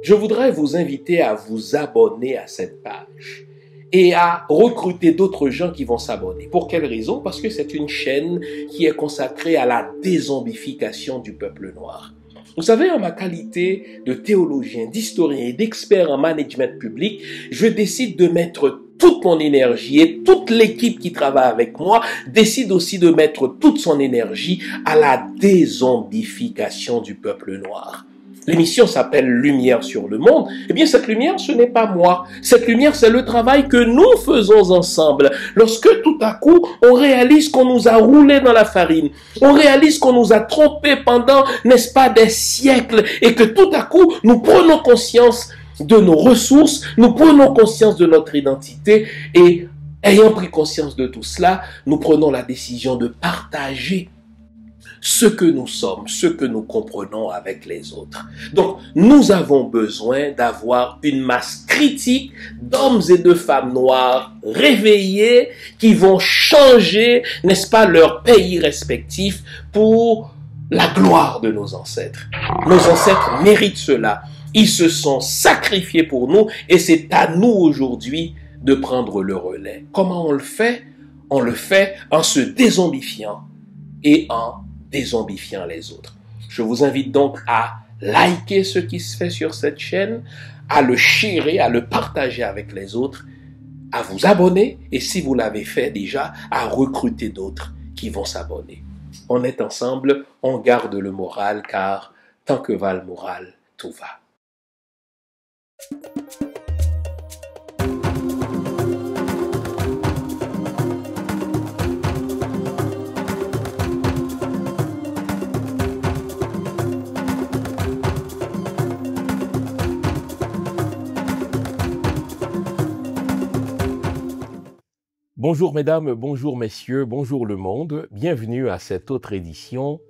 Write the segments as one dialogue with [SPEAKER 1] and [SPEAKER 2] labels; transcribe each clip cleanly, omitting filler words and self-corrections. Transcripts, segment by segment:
[SPEAKER 1] je voudrais vous inviter à vous abonner à cette page et à recruter d'autres gens qui vont s'abonner. Pour quelle raison? Parce que c'est une chaîne qui est consacrée à la dézombification du peuple noir. Vous savez, en ma qualité de théologien, d'historien et d'expert en management public, je décide de mettre toute mon énergie et toute l'équipe qui travaille avec moi décide aussi de mettre toute son énergie à la dézombification du peuple noir. L'émission s'appelle Lumière sur le monde. Eh bien, cette lumière, ce n'est pas moi. Cette lumière, c'est le travail que nous faisons ensemble. Lorsque tout à coup, on réalise qu'on nous a roulé dans la farine, on réalise qu'on nous a trompés pendant, n'est-ce pas, des siècles, et que tout à coup, nous prenons conscience de nos ressources, nous prenons conscience de notre identité, et ayant pris conscience de tout cela, nous prenons la décision de partager ce que nous sommes, ce que nous comprenons avec les autres. Donc, nous avons besoin d'avoir une masse critique d'hommes et de femmes noirs réveillés qui vont changer, n'est-ce pas, leur pays respectif pour la gloire de nos ancêtres. Nos ancêtres méritent cela. Ils se sont sacrifiés pour nous et c'est à nous aujourd'hui de prendre le relais. Comment on le fait? On le fait en se dézombifiant et en dézombifiant les autres. Je vous invite donc à liker ce qui se fait sur cette chaîne, à le sharer, à le partager avec les autres, à vous abonner et si vous l'avez fait déjà, à recruter d'autres qui vont s'abonner. On est ensemble, on garde le moral car tant que va le moral, tout va. Bonjour mesdames, bonjour messieurs, bonjour le monde. Bienvenue à cette autre édition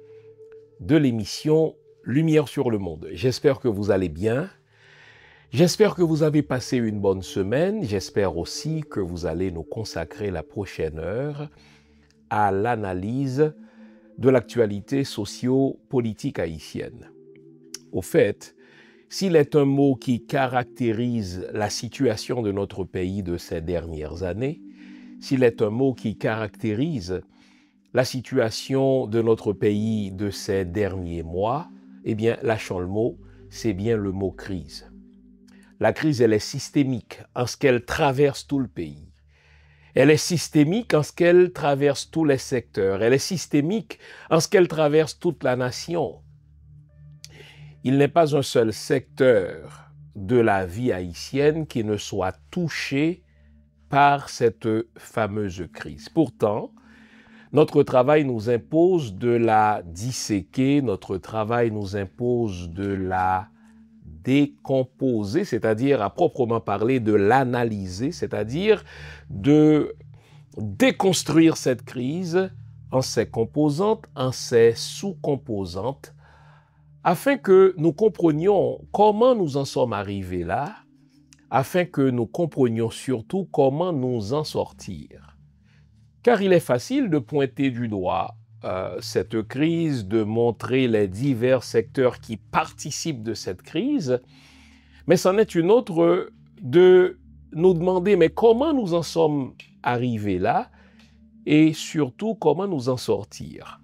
[SPEAKER 1] de l'émission Lumière sur le monde. J'espère que vous allez bien. J'espère que vous avez passé une bonne semaine. J'espère aussi que vous allez nous consacrer la prochaine heure à l'analyse de l'actualité socio-politique haïtienne. Au fait, s'il est un mot qui caractérise la situation de notre pays de ces dernières années, s'il est un mot qui caractérise la situation de notre pays de ces derniers mois, eh bien, lâchons le mot, c'est bien le mot crise. La crise, elle est systémique en ce qu'elle traverse tout le pays. Elle est systémique en ce qu'elle traverse tous les secteurs. Elle est systémique en ce qu'elle traverse toute la nation. Il n'est pas un seul secteur de la vie haïtienne qui ne soit touché par cette fameuse crise. Pourtant, notre travail nous impose de la disséquer, notre travail nous impose de la décomposer, c'est-à-dire à proprement parler de l'analyser, c'est-à-dire de déconstruire cette crise en ses composantes, en ses sous-composantes, afin que nous comprenions comment nous en sommes arrivés là, afin que nous comprenions surtout comment nous en sortir. Car il est facile de pointer du doigt cette crise, de montrer les divers secteurs qui participent de cette crise, mais c'en est une autre de nous demander mais comment nous en sommes arrivés là et surtout comment nous en sortir.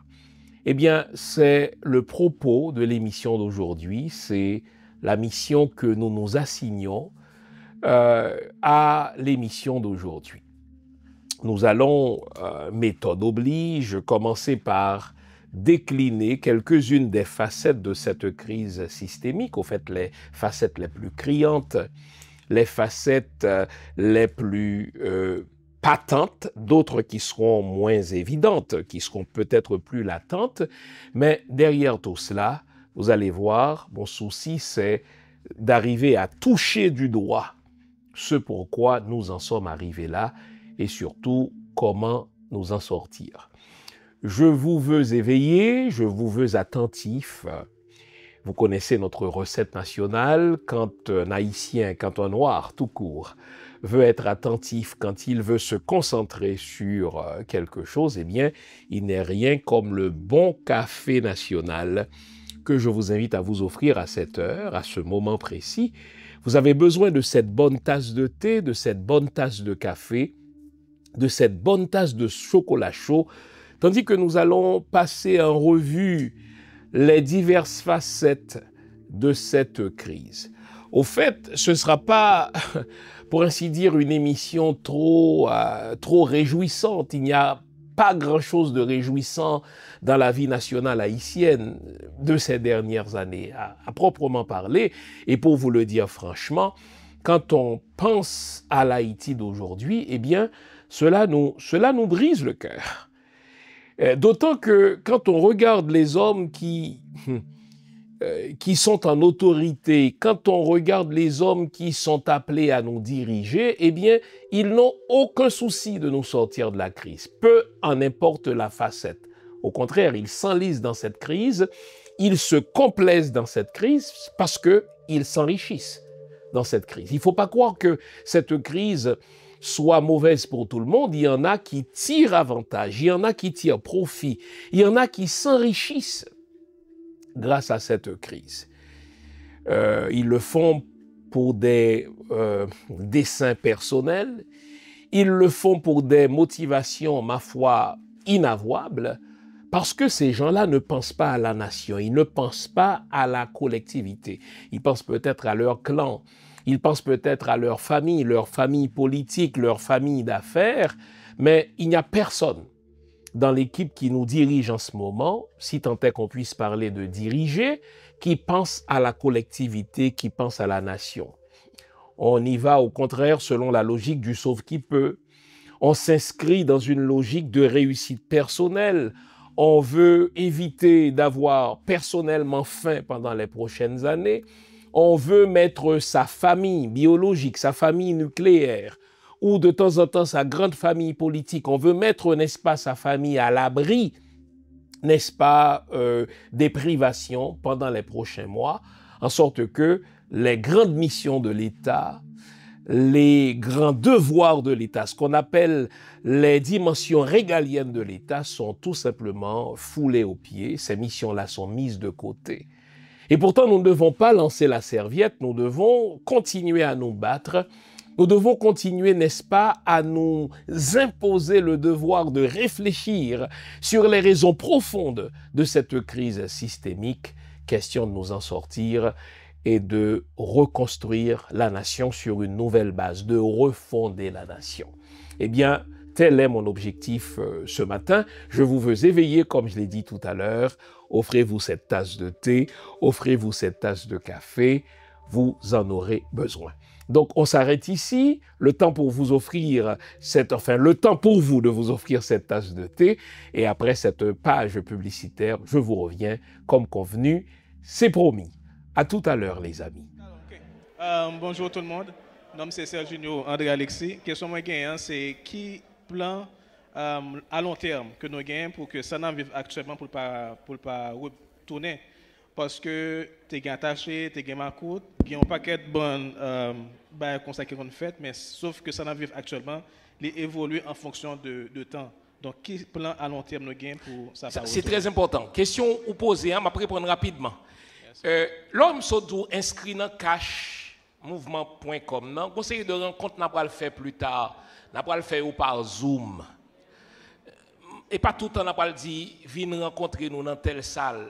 [SPEAKER 1] Eh bien, c'est le propos de l'émission d'aujourd'hui, c'est la mission que nous nous assignons à l'émission d'aujourd'hui. Nous allons, méthode oblige, commencer par décliner quelques-unes des facettes de cette crise systémique, au fait les facettes les plus criantes, les facettes les plus patentes, d'autres qui seront moins évidentes, qui seront peut-être plus latentes, mais derrière tout cela, vous allez voir, mon souci c'est d'arriver à toucher du doigt ce pourquoi nous en sommes arrivés là et surtout comment nous en sortir. Je vous veux éveillé, je vous veux attentif. Vous connaissez notre recette nationale, quand un Haïtien, quand un Noir tout court veut être attentif, quand il veut se concentrer sur quelque chose, eh bien, il n'est rien comme le bon café national que je vous invite à vous offrir à cette heure, à ce moment précis. Vous avez besoin de cette bonne tasse de thé, de cette bonne tasse de café, de cette bonne tasse de chocolat chaud, tandis que nous allons passer en revue les diverses facettes de cette crise. Au fait, ce ne sera pas, pour ainsi dire, une émission trop réjouissante. Il n'y a pas grand-chose de réjouissant dans la vie nationale haïtienne de ces dernières années, à proprement parler. Et pour vous le dire franchement, quand on pense à l'Haïti d'aujourd'hui, eh bien, cela nous brise le cœur. D'autant que quand on regarde les hommes qui sont en autorité, quand on regarde les hommes qui sont appelés à nous diriger, eh bien, ils n'ont aucun souci de nous sortir de la crise, peu en importe la facette. Au contraire, ils s'enlisent dans cette crise, ils se complaisent dans cette crise parce qu'ils s'enrichissent dans cette crise. Il ne faut pas croire que cette crise soit mauvaise pour tout le monde. Il y en a qui tirent avantage, il y en a qui tirent profit, il y en a qui s'enrichissent grâce à cette crise. Ils le font pour des desseins personnels, ils le font pour des motivations, ma foi, inavouables, parce que ces gens-là ne pensent pas à la nation, ils ne pensent pas à la collectivité. Ils pensent peut-être à leur clan, ils pensent peut-être à leur famille politique, leur famille d'affaires, mais il n'y a personne dans l'équipe qui nous dirige en ce moment, si tant est qu'on puisse parler de diriger, qui pense à la collectivité, qui pense à la nation. On y va au contraire selon la logique du sauve-qui-peut. On s'inscrit dans une logique de réussite personnelle. On veut éviter d'avoir personnellement faim pendant les prochaines années. On veut mettre sa famille biologique, sa famille nucléaire, ou de temps en temps sa grande famille politique. On veut mettre, n'est-ce pas, sa famille à l'abri, n'est-ce pas, des privations pendant les prochains mois, en sorte que les grandes missions de l'État, les grands devoirs de l'État, ce qu'on appelle les dimensions régaliennes de l'État, sont tout simplement foulées aux pieds. Ces missions-là sont mises de côté. Et pourtant, nous ne devons pas lancer la serviette, nous devons continuer à nous battre. Nous devons continuer, n'est-ce pas, à nous imposer le devoir de réfléchir sur les raisons profondes de cette crise systémique, question de nous en sortir et de reconstruire la nation sur une nouvelle base, de refonder la nation. Eh bien, tel est mon objectif ce matin. Je vous veux éveiller, comme je l'ai dit tout à l'heure. Offrez-vous cette tasse de thé, offrez-vous cette tasse de café, vous en aurez besoin. Donc, on s'arrête ici, le temps pour vous offrir le temps pour vous de vous offrir cette tasse de thé. Et après cette page publicitaire, je vous reviens comme convenu. C'est promis. À tout à l'heure, les amis.
[SPEAKER 2] Bonjour tout le monde. Mon nom c'est Serginho André Alexis. Question moi gagnant, c'est qui plan à long terme que nous gagnons pour que ça n'en vive actuellement pour pas retourner. Parce que tu es attaché, tu es ma coûte, il y a un paquet de bonnes consacrées qu'on fait, mais sauf que ça n'en vive actuellement, il évolue en fonction de temps. Donc, quel plan à long terme nous gagnons pour ça?
[SPEAKER 1] C'est très important. Question ou posée, je vais répondre rapidement. L'homme s'est inscrit dans cashmouvement.com. Non, conseil de rencontre, n'a pas le faire plus tard, n'a pas le faire par Zoom. Et pas tout le temps, n'a pas le dit, viens rencontrer nous dans telle salle.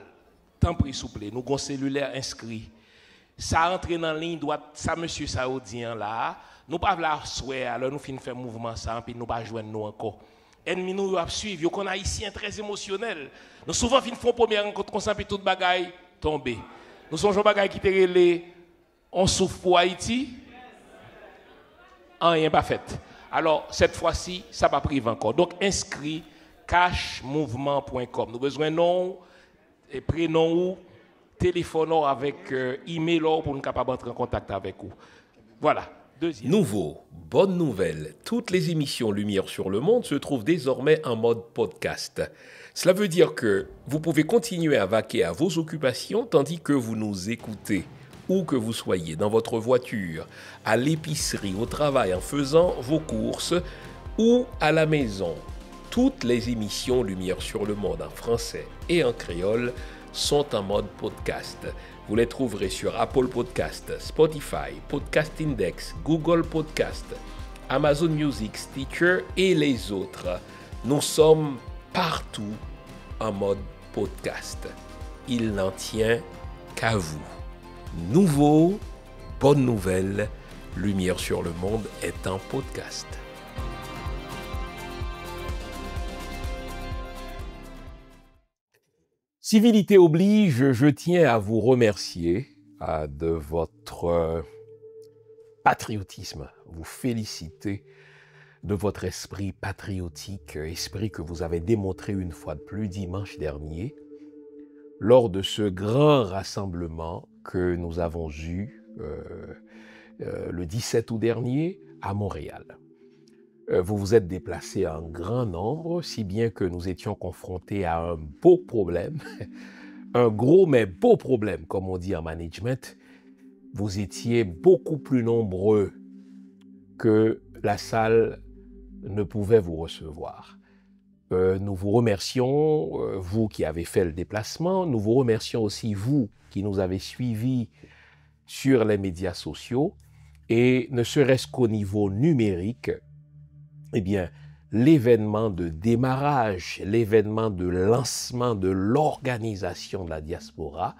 [SPEAKER 1] Tant pis, s'il vous plaît, nous avons un cellulaire inscrit. Ça entre dans la ligne droite, ça, monsieur Saoudien là, nous pas la souhait, alors nous finissons faire mouvement ça, puis nous pas joindre nous encore. Ennemi nous a suivi, qu'on a ici un très émotionnel. Nous souvent finissons première rencontre, qu'on s'en puis toute bagaille tomber. Nous sommes gens bagaille qui te relé, on souffre pour Haïti, rien pas fait. Alors cette fois-ci, ça va priver encore. Donc inscrit cashmouvement.com. Nous avons besoin de nom et prénom ou téléphone avec email pour nous capables d'entrer en contact avec vous. Voilà. Deuxième.
[SPEAKER 3] Nouveau, bonne nouvelle, toutes les émissions Lumière sur le monde se trouvent désormais en mode podcast. Cela veut dire que vous pouvez continuer à vaquer à vos occupations tandis que vous nous écoutez, où que vous soyez, dans votre voiture, à l'épicerie, au travail, en faisant vos courses ou à la maison. Toutes les émissions Lumière sur le monde en français et en créole sont en mode podcast. Vous les trouverez sur Apple Podcast, Spotify, Podcast Index, Google Podcast, Amazon Music, Stitcher et les autres. Nous sommes partout en mode podcast. Il n'en tient qu'à vous. Nouveau, bonne nouvelle, Lumière sur le monde est en podcast.
[SPEAKER 1] Civilité oblige, je tiens à vous remercier de votre patriotisme, vous féliciter de votre esprit patriotique, esprit que vous avez démontré une fois de plus dimanche dernier, lors de ce grand rassemblement que nous avons eu le 17 août dernier à Montréal. Vous vous êtes déplacés en grand nombre, si bien que nous étions confrontés à un beau problème, un gros mais beau problème, comme on dit en management. Vous étiez beaucoup plus nombreux que la salle ne pouvait vous recevoir. Nous vous remercions, vous qui avez fait le déplacement. Nous vous remercions aussi, vous qui nous avez suivis sur les médias sociaux. Et ne serait-ce qu'au niveau numérique, eh bien, l'événement de démarrage, l'événement de lancement de l'organisation de la diaspora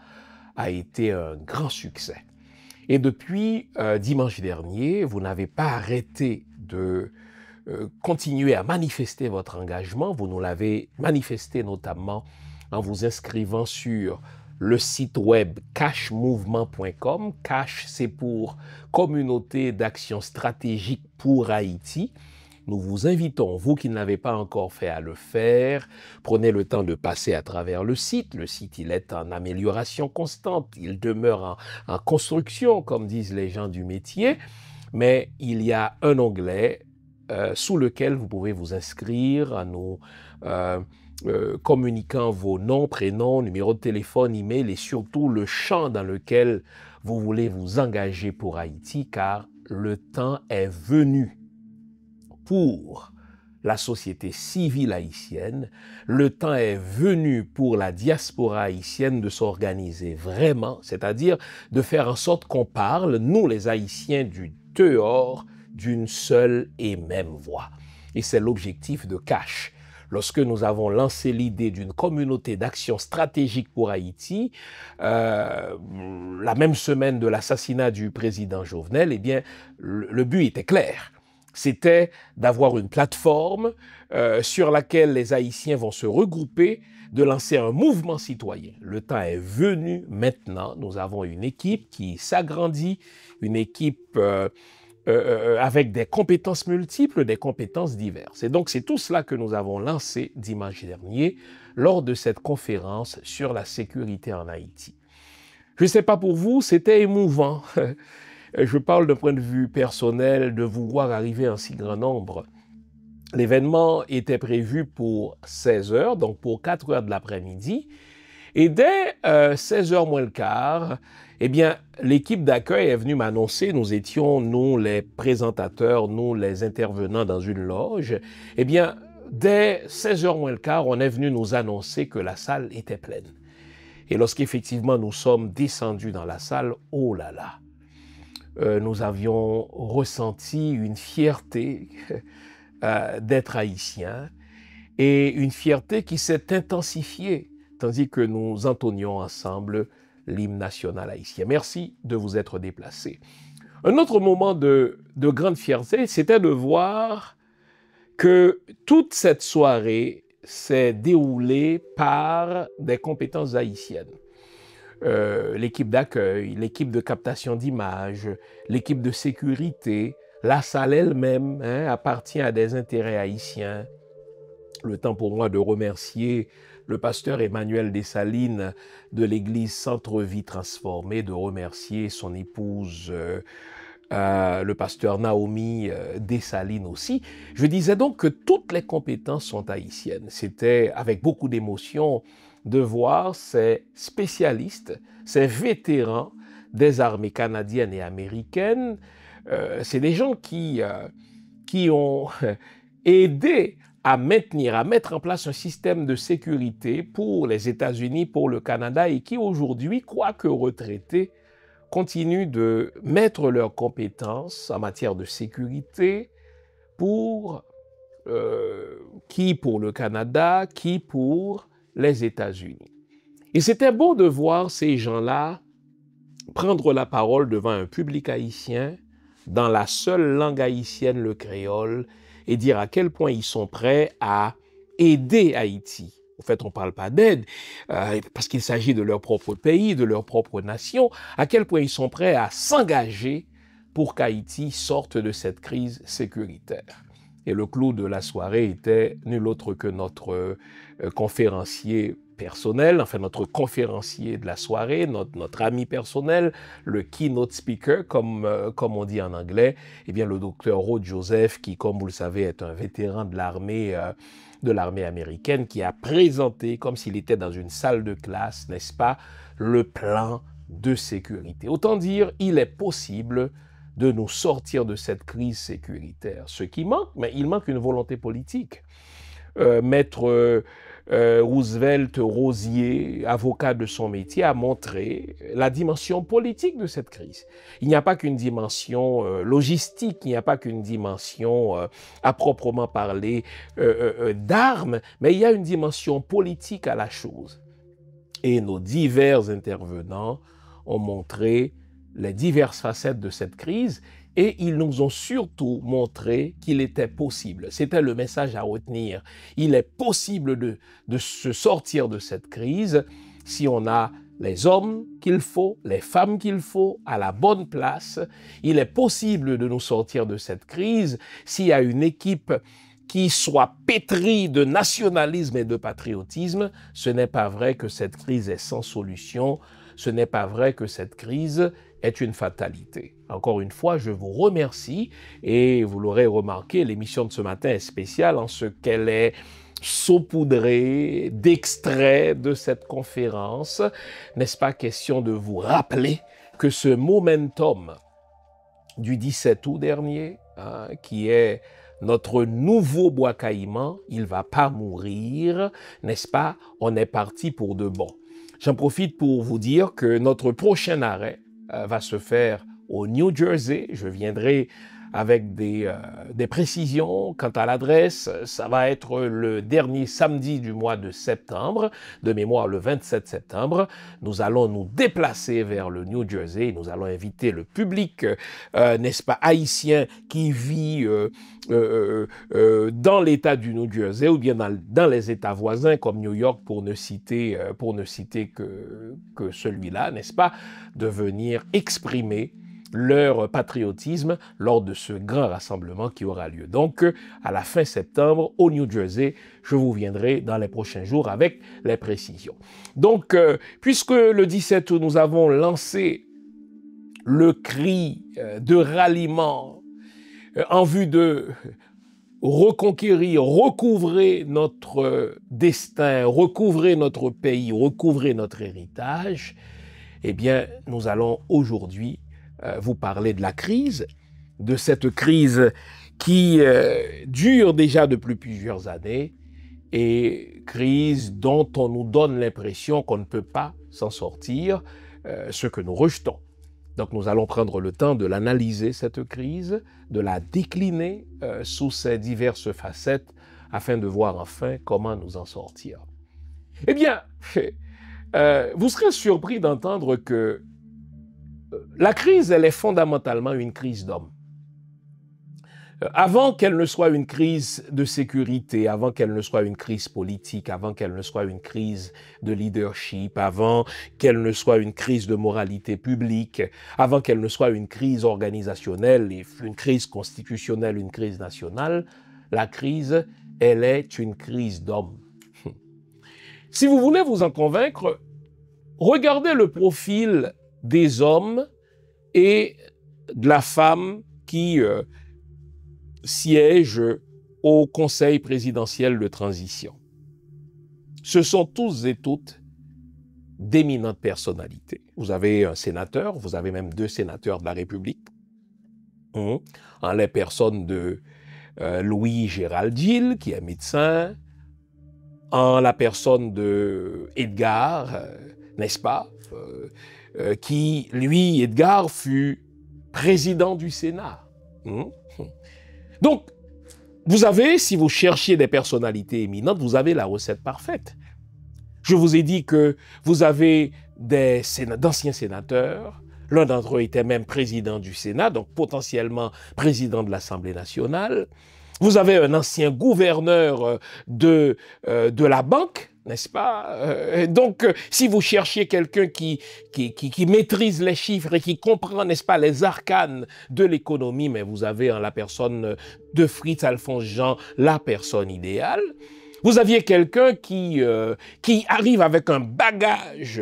[SPEAKER 1] a été un grand succès. Et depuis dimanche dernier, vous n'avez pas arrêté de continuer à manifester votre engagement. Vous nous l'avez manifesté notamment en vous inscrivant sur le site web cashmouvement.com. Cash, c'est pour Communauté d'action stratégique pour Haïti. Nous vous invitons, vous qui ne l'avez pas encore fait, à le faire. Prenez le temps de passer à travers le site. Le site, il est en amélioration constante. Il demeure en construction, comme disent les gens du métier. Mais il y a un onglet sous lequel vous pouvez vous inscrire en nous communiquant vos noms, prénoms, numéros de téléphone, email et surtout le champ dans lequel vous voulez vous engager pour Haïti, car le temps est venu pour la société civile haïtienne, le temps est venu pour la diaspora haïtienne de s'organiser vraiment, c'est-à-dire de faire en sorte qu'on parle, nous les Haïtiens du dehors, d'une seule et même voix. Et c'est l'objectif de Cash. Lorsque nous avons lancé l'idée d'une communauté d'action stratégique pour Haïti, la même semaine de l'assassinat du président Jovenel, eh bien, le but était clair. C'était d'avoir une plateforme sur laquelle les Haïtiens vont se regrouper, de lancer un mouvement citoyen. Le temps est venu maintenant. Nous avons une équipe qui s'agrandit, une équipe avec des compétences multiples, des compétences diverses. Et donc, c'est tout cela que nous avons lancé dimanche dernier lors de cette conférence sur la sécurité en Haïti. Je ne sais pas pour vous, c'était émouvant. Je parle d'un point de vue personnel, de vous voir arriver en si grand nombre. L'événement était prévu pour 16 heures, donc pour 4 heures de l'après-midi. Et dès 16 heures moins le quart, eh bien, l'équipe d'accueil est venue m'annoncer, nous étions, nous, les présentateurs, nous, les intervenants dans une loge. Eh bien, dès 16 heures moins le quart, on est venu nous annoncer que la salle était pleine. Et lorsqu'effectivement nous sommes descendus dans la salle, oh là là, nous avions ressenti une fierté d'être haïtiens et une fierté qui s'est intensifiée tandis que nous entonnions ensemble l'hymne national haïtien. Merci de vous être déplacés. Un autre moment de grande fierté, c'était de voir que toute cette soirée s'est déroulée par des compétences haïtiennes. L'équipe d'accueil, l'équipe de captation d'images, l'équipe de sécurité, la salle elle-même appartient à des intérêts haïtiens. Le temps pour moi de remercier le pasteur Emmanuel Dessalines de l'église Centre-Vie Transformée, de remercier son épouse, le pasteur Naomi Dessalines aussi. Je disais donc que toutes les compétences sont haïtiennes. C'était avec beaucoup d'émotion de voir ces spécialistes, ces vétérans des armées canadiennes et américaines. C'est des gens qui ont aidé à mettre en place un système de sécurité pour les États-Unis, pour le Canada, et qui aujourd'hui, quoique retraités, continuent de mettre leurs compétences en matière de sécurité qui pour le Canada, qui pour les États-Unis. Et c'était beau de voir ces gens-là prendre la parole devant un public haïtien dans la seule langue haïtienne, le créole, et dire à quel point ils sont prêts à aider Haïti. En fait, on ne parle pas d'aide, parce qu'il s'agit de leur propre pays, de leur propre nation, à quel point ils sont prêts à s'engager pour qu'Haïti sorte de cette crise sécuritaire. Et le clou de la soirée était nul autre que notre conférencier personnel, enfin notre conférencier de la soirée, notre ami personnel, le keynote speaker, comme on dit en anglais, eh bien le docteur Rod Joseph, qui, comme vous le savez, est un vétéran de l'armée américaine, qui a présenté, comme s'il était dans une salle de classe, n'est-ce pas, le plan de sécurité. Autant dire, il est possible de nous sortir de cette crise sécuritaire. Ce qui manque, mais il manque une volonté politique. Maître Roosevelt Rosier, avocat de son métier, a montré la dimension politique de cette crise. Il n'y a pas qu'une dimension logistique, il n'y a pas qu'une dimension à proprement parler d'armes, mais il y a une dimension politique à la chose. Et nos divers intervenants ont montré les diverses facettes de cette crise, et ils nous ont surtout montré qu'il était possible. C'était le message à retenir. Il est possible de se sortir de cette crise si on a les hommes qu'il faut, les femmes qu'il faut, à la bonne place. Il est possible de nous sortir de cette crise s'il y a une équipe qui soit pétrie de nationalisme et de patriotisme. Ce n'est pas vrai que cette crise est sans solution. Ce n'est pas vrai que cette crise est une fatalité. Encore une fois, je vous remercie et vous l'aurez remarqué, l'émission de ce matin est spéciale en ce qu'elle est saupoudrée d'extraits de cette conférence. N'est-ce pas question de vous rappeler que ce momentum du 17 août dernier, qui est notre nouveau bois caïman, il ne va pas mourir, n'est-ce pas? On est parti pour de bon. J'en profite pour vous dire que notre prochain arrêt va se faire au New Jersey. Je viendrai avec des précisions quant à l'adresse. Ça va être le dernier samedi du mois de septembre, de mémoire le 27 septembre. Nous allons nous déplacer vers le New Jersey. Nous allons inviter le public, n'est-ce pas, haïtien qui vit dans l'État du New Jersey ou bien dans les États voisins comme New York, pour ne citer que celui-là, n'est-ce pas, de venir exprimer leur patriotisme lors de ce grand rassemblement qui aura lieu. Donc, à la fin septembre, au New Jersey, je vous viendrai dans les prochains jours avec les précisions. Donc, puisque le 17 août, nous avons lancé le cri de ralliement en vue de reconquérir, recouvrer notre destin, recouvrer notre pays, recouvrer notre héritage, eh bien, nous allons aujourd'hui vous parler de la crise, de cette crise qui dure déjà depuis plusieurs années, et crise dont on nous donne l'impression qu'on ne peut pas s'en sortir, ce que nous rejetons. Donc nous allons prendre le temps de l'analyser, cette crise, de la décliner sous ses diverses facettes, afin de voir enfin comment nous en sortir. Eh bien, vous serez surpris d'entendre que la crise, elle est fondamentalement une crise d'hommes. Avant qu'elle ne soit une crise de sécurité, avant qu'elle ne soit une crise politique, avant qu'elle ne soit une crise de leadership, avant qu'elle ne soit une crise de moralité publique, avant qu'elle ne soit une crise organisationnelle, une crise constitutionnelle, une crise nationale, la crise, elle est une crise d'hommes. Si vous voulez vous en convaincre, regardez le profil des hommes et de la femme qui siège au Conseil présidentiel de transition. Ce sont tous et toutes d'éminentes personnalités. Vous avez un sénateur, vous avez même 2 sénateurs de la République, en les personnes de Louis Gérald Gilles, qui est médecin, en la personne de Edgar, n'est-ce pas, qui, lui, Edgar, fut président du Sénat. Donc, vous avez, si vous cherchiez des personnalités éminentes, vous avez la recette parfaite. Je vous ai dit que vous avez d'anciens sénateurs, l'un d'entre eux était même président du Sénat, donc potentiellement président de l'Assemblée nationale. Vous avez un ancien gouverneur de la banque, n'est-ce pas? Donc, si vous cherchiez quelqu'un qui maîtrise les chiffres et qui comprend, n'est-ce pas, les arcanes de l'économie, mais vous avez en la personne de Fritz Alphonse Jean la personne idéale. Vous aviez quelqu'un qui arrive avec un bagage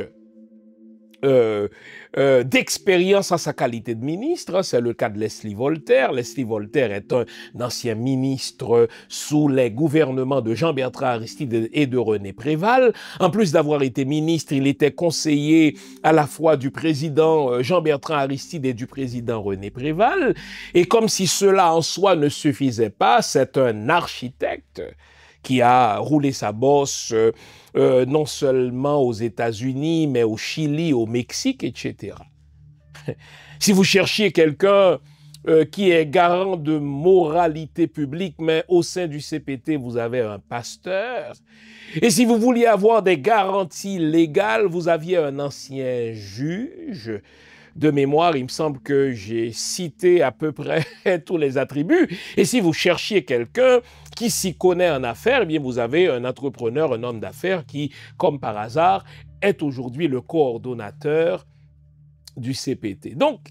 [SPEAKER 1] d'expérience en sa qualité de ministre. C'est le cas de Leslie Voltaire. Leslie Voltaire est un ancien ministre sous les gouvernements de Jean-Bertrand Aristide et de René Préval. En plus d'avoir été ministre, il était conseiller à la fois du président Jean-Bertrand Aristide et du président René Préval. Et comme si cela en soi ne suffisait pas, c'est un architecte qui a roulé sa bosse non seulement aux États-Unis, mais au Chili, au Mexique, etc. Si vous cherchiez quelqu'un qui est garant de moralité publique, mais au sein du CPT, vous avez un pasteur. Et si vous vouliez avoir des garanties légales, vous aviez un ancien juge. De mémoire, il me semble que j'ai cité à peu près tous les attributs. Et si vous cherchiez quelqu'un qui s'y connaît en affaires, eh bien vous avez un entrepreneur, un homme d'affaires qui, comme par hasard, est aujourd'hui le coordonnateur du CPT. Donc,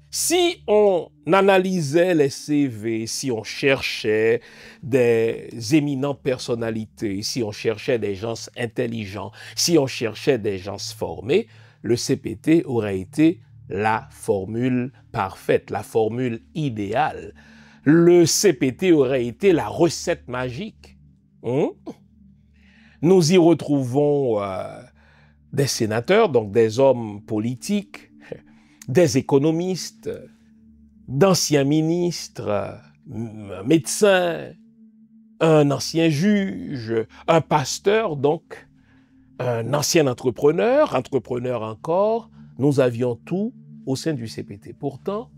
[SPEAKER 1] si on analysait les CV, si on cherchait des éminentes personnalités, si on cherchait des gens intelligents, si on cherchait des gens formés, le CPT aurait été la formule parfaite, la formule idéale. Le CPT aurait été la recette magique. Nous y retrouvons des sénateurs, donc des hommes politiques, des économistes, d'anciens ministres, médecins, un ancien juge, un pasteur, donc un ancien entrepreneur encore. Nous avions tout au sein du CPT. Pourtant,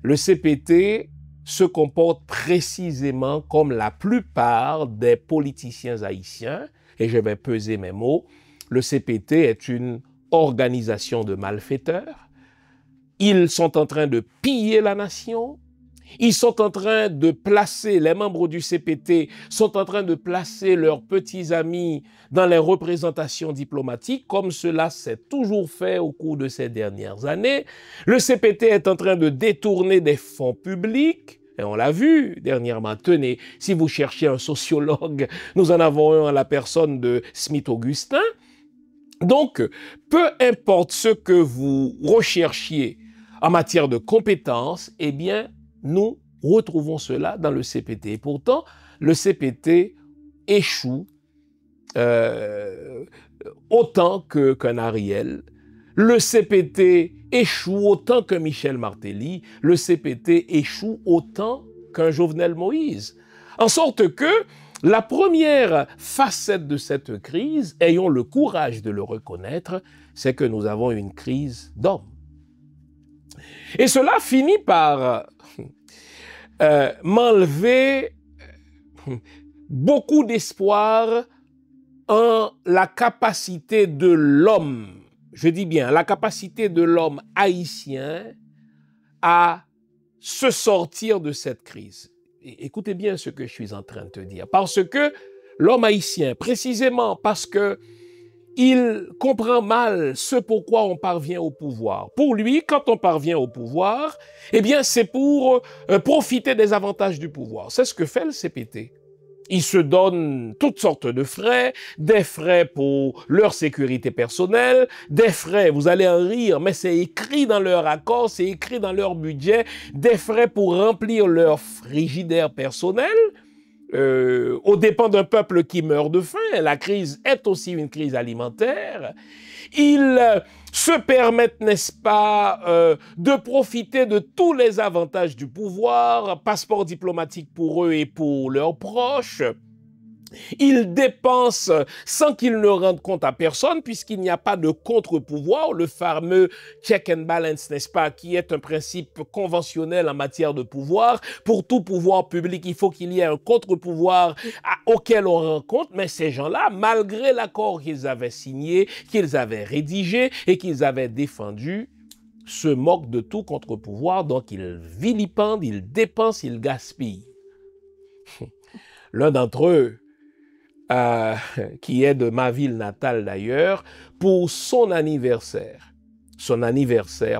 [SPEAKER 1] le CPT se comporte précisément comme la plupart des politiciens haïtiens, et je vais peser mes mots. Le CPT est une organisation de malfaiteurs. Ils sont en train de piller la nation. Ils sont en train de placer, les membres du CPT sont en train de placer leurs petits amis dans les représentations diplomatiques, comme cela s'est toujours fait au cours de ces dernières années. Le CPT est en train de détourner des fonds publics, et on l'a vu dernièrement. Tenez, si vous cherchez un sociologue, nous en avons un à la personne de Smith-Augustin. Donc, peu importe ce que vous recherchiez en matière de compétences, eh bien, nous retrouvons cela dans le CPT. Et pourtant, le CPT échoue autant qu'un Ariel. Le CPT échoue autant que Michel Martelly. Le CPT échoue autant qu'un Jovenel Moïse. En sorte que la première facette de cette crise, ayons le courage de le reconnaître, c'est que nous avons une crise d'hommes. Et cela finit par m'enlever beaucoup d'espoir en la capacité de l'homme, je dis bien la capacité de l'homme haïtien à se sortir de cette crise. Et écoutez bien ce que je suis en train de te dire. Parce que l'homme haïtien, précisément parce que il comprend mal ce pourquoi on parvient au pouvoir. Pour lui, quand on parvient au pouvoir, eh bien, c'est pour profiter des avantages du pouvoir. C'est ce que fait le CPT. Ils se donnent toutes sortes de frais, des frais pour leur sécurité personnelle, des frais, vous allez en rire, mais c'est écrit dans leur accord, c'est écrit dans leur budget, des frais pour remplir leur frigidaire personnel, aux dépens d'un peuple qui meurt de faim. La crise est aussi une crise alimentaire. Ils se permettent, n'est-ce pas, de profiter de tous les avantages du pouvoir, passeport diplomatique pour eux et pour leurs proches. Ils dépensent sans qu'ils ne rendent compte à personne, puisqu'il n'y a pas de contre-pouvoir, le fameux check and balance, n'est-ce pas, qui est un principe conventionnel en matière de pouvoir. Pour tout pouvoir public, il faut qu'il y ait un contre-pouvoir auquel on rend compte, mais ces gens-là, malgré l'accord qu'ils avaient signé, qu'ils avaient rédigé et qu'ils avaient défendu, se moquent de tout contre-pouvoir, donc ils vilipendent, ils dépensent, ils gaspillent. L'un d'entre eux, qui est de ma ville natale d'ailleurs, pour son anniversaire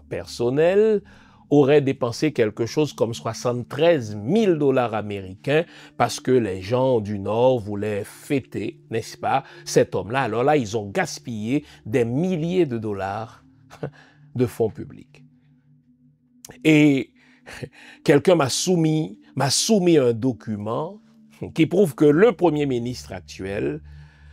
[SPEAKER 1] personnel, aurait dépensé quelque chose comme 73 000 $ américains parce que les gens du Nord voulaient fêter, n'est-ce pas, cet homme-là. Alors là, ils ont gaspillé des milliers de dollars de fonds publics. Et quelqu'un m'a soumis un document qui prouve que le Premier ministre actuel,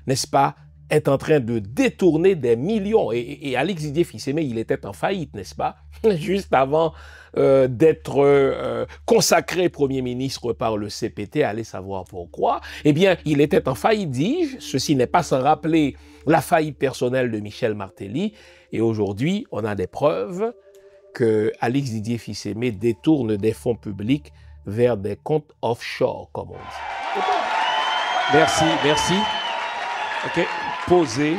[SPEAKER 1] n'est-ce pas, est en train de détourner des millions. Et Alex Didier Fils-Aimé, il était en faillite, n'est-ce pas, juste avant d'être consacré Premier ministre par le CPT, allez savoir pourquoi. Eh bien, il était en faillite, dis-je. Ceci n'est pas sans rappeler la faillite personnelle de Michel Martelly. Et aujourd'hui, on a des preuves que Alex Didier Fils-Aimé détourne des fonds publics vers des comptes offshore, comme on dit.
[SPEAKER 3] Merci, merci. OK. Posez.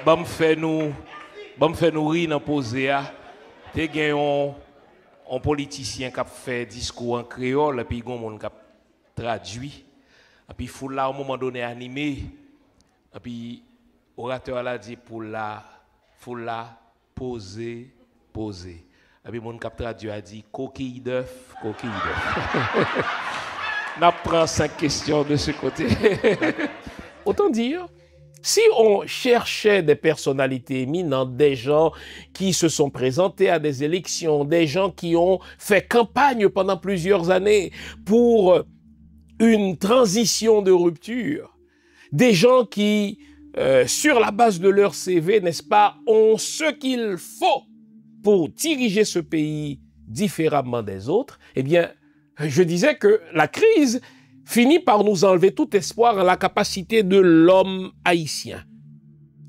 [SPEAKER 3] Me fait nous rire dans poser. T'es gagné un politicien qui a fait discours en créole, et puis il y a un monde qui a traduit. Et puis il faut là, au moment donné, animé. Et puis l'orateur a dit pour là, poser. Et puis mon cap traduit a dit coquille d'œuf. On apprend 5 questions de ce côté.
[SPEAKER 1] Autant dire, si on cherchait des personnalités éminentes, des gens qui se sont présentés à des élections, des gens qui ont fait campagne pendant plusieurs années pour une transition de rupture, des gens qui, sur la base de leur CV, n'est-ce pas, ont ce qu'il faut pour diriger ce pays différemment des autres, eh bien, je disais que la crise finit par nous enlever tout espoir en la capacité de l'homme haïtien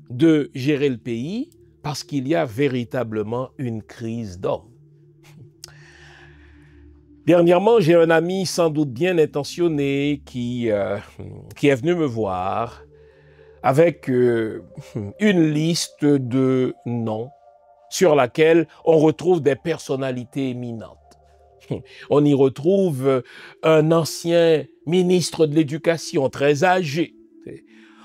[SPEAKER 1] de gérer le pays, parce qu'il y a véritablement une crise d'homme. Dernièrement, j'ai un ami sans doute bien intentionné qui est venu me voir avec une liste de noms sur laquelle on retrouve des personnalités éminentes. On y retrouve un ancien ministre de l'Éducation très âgé.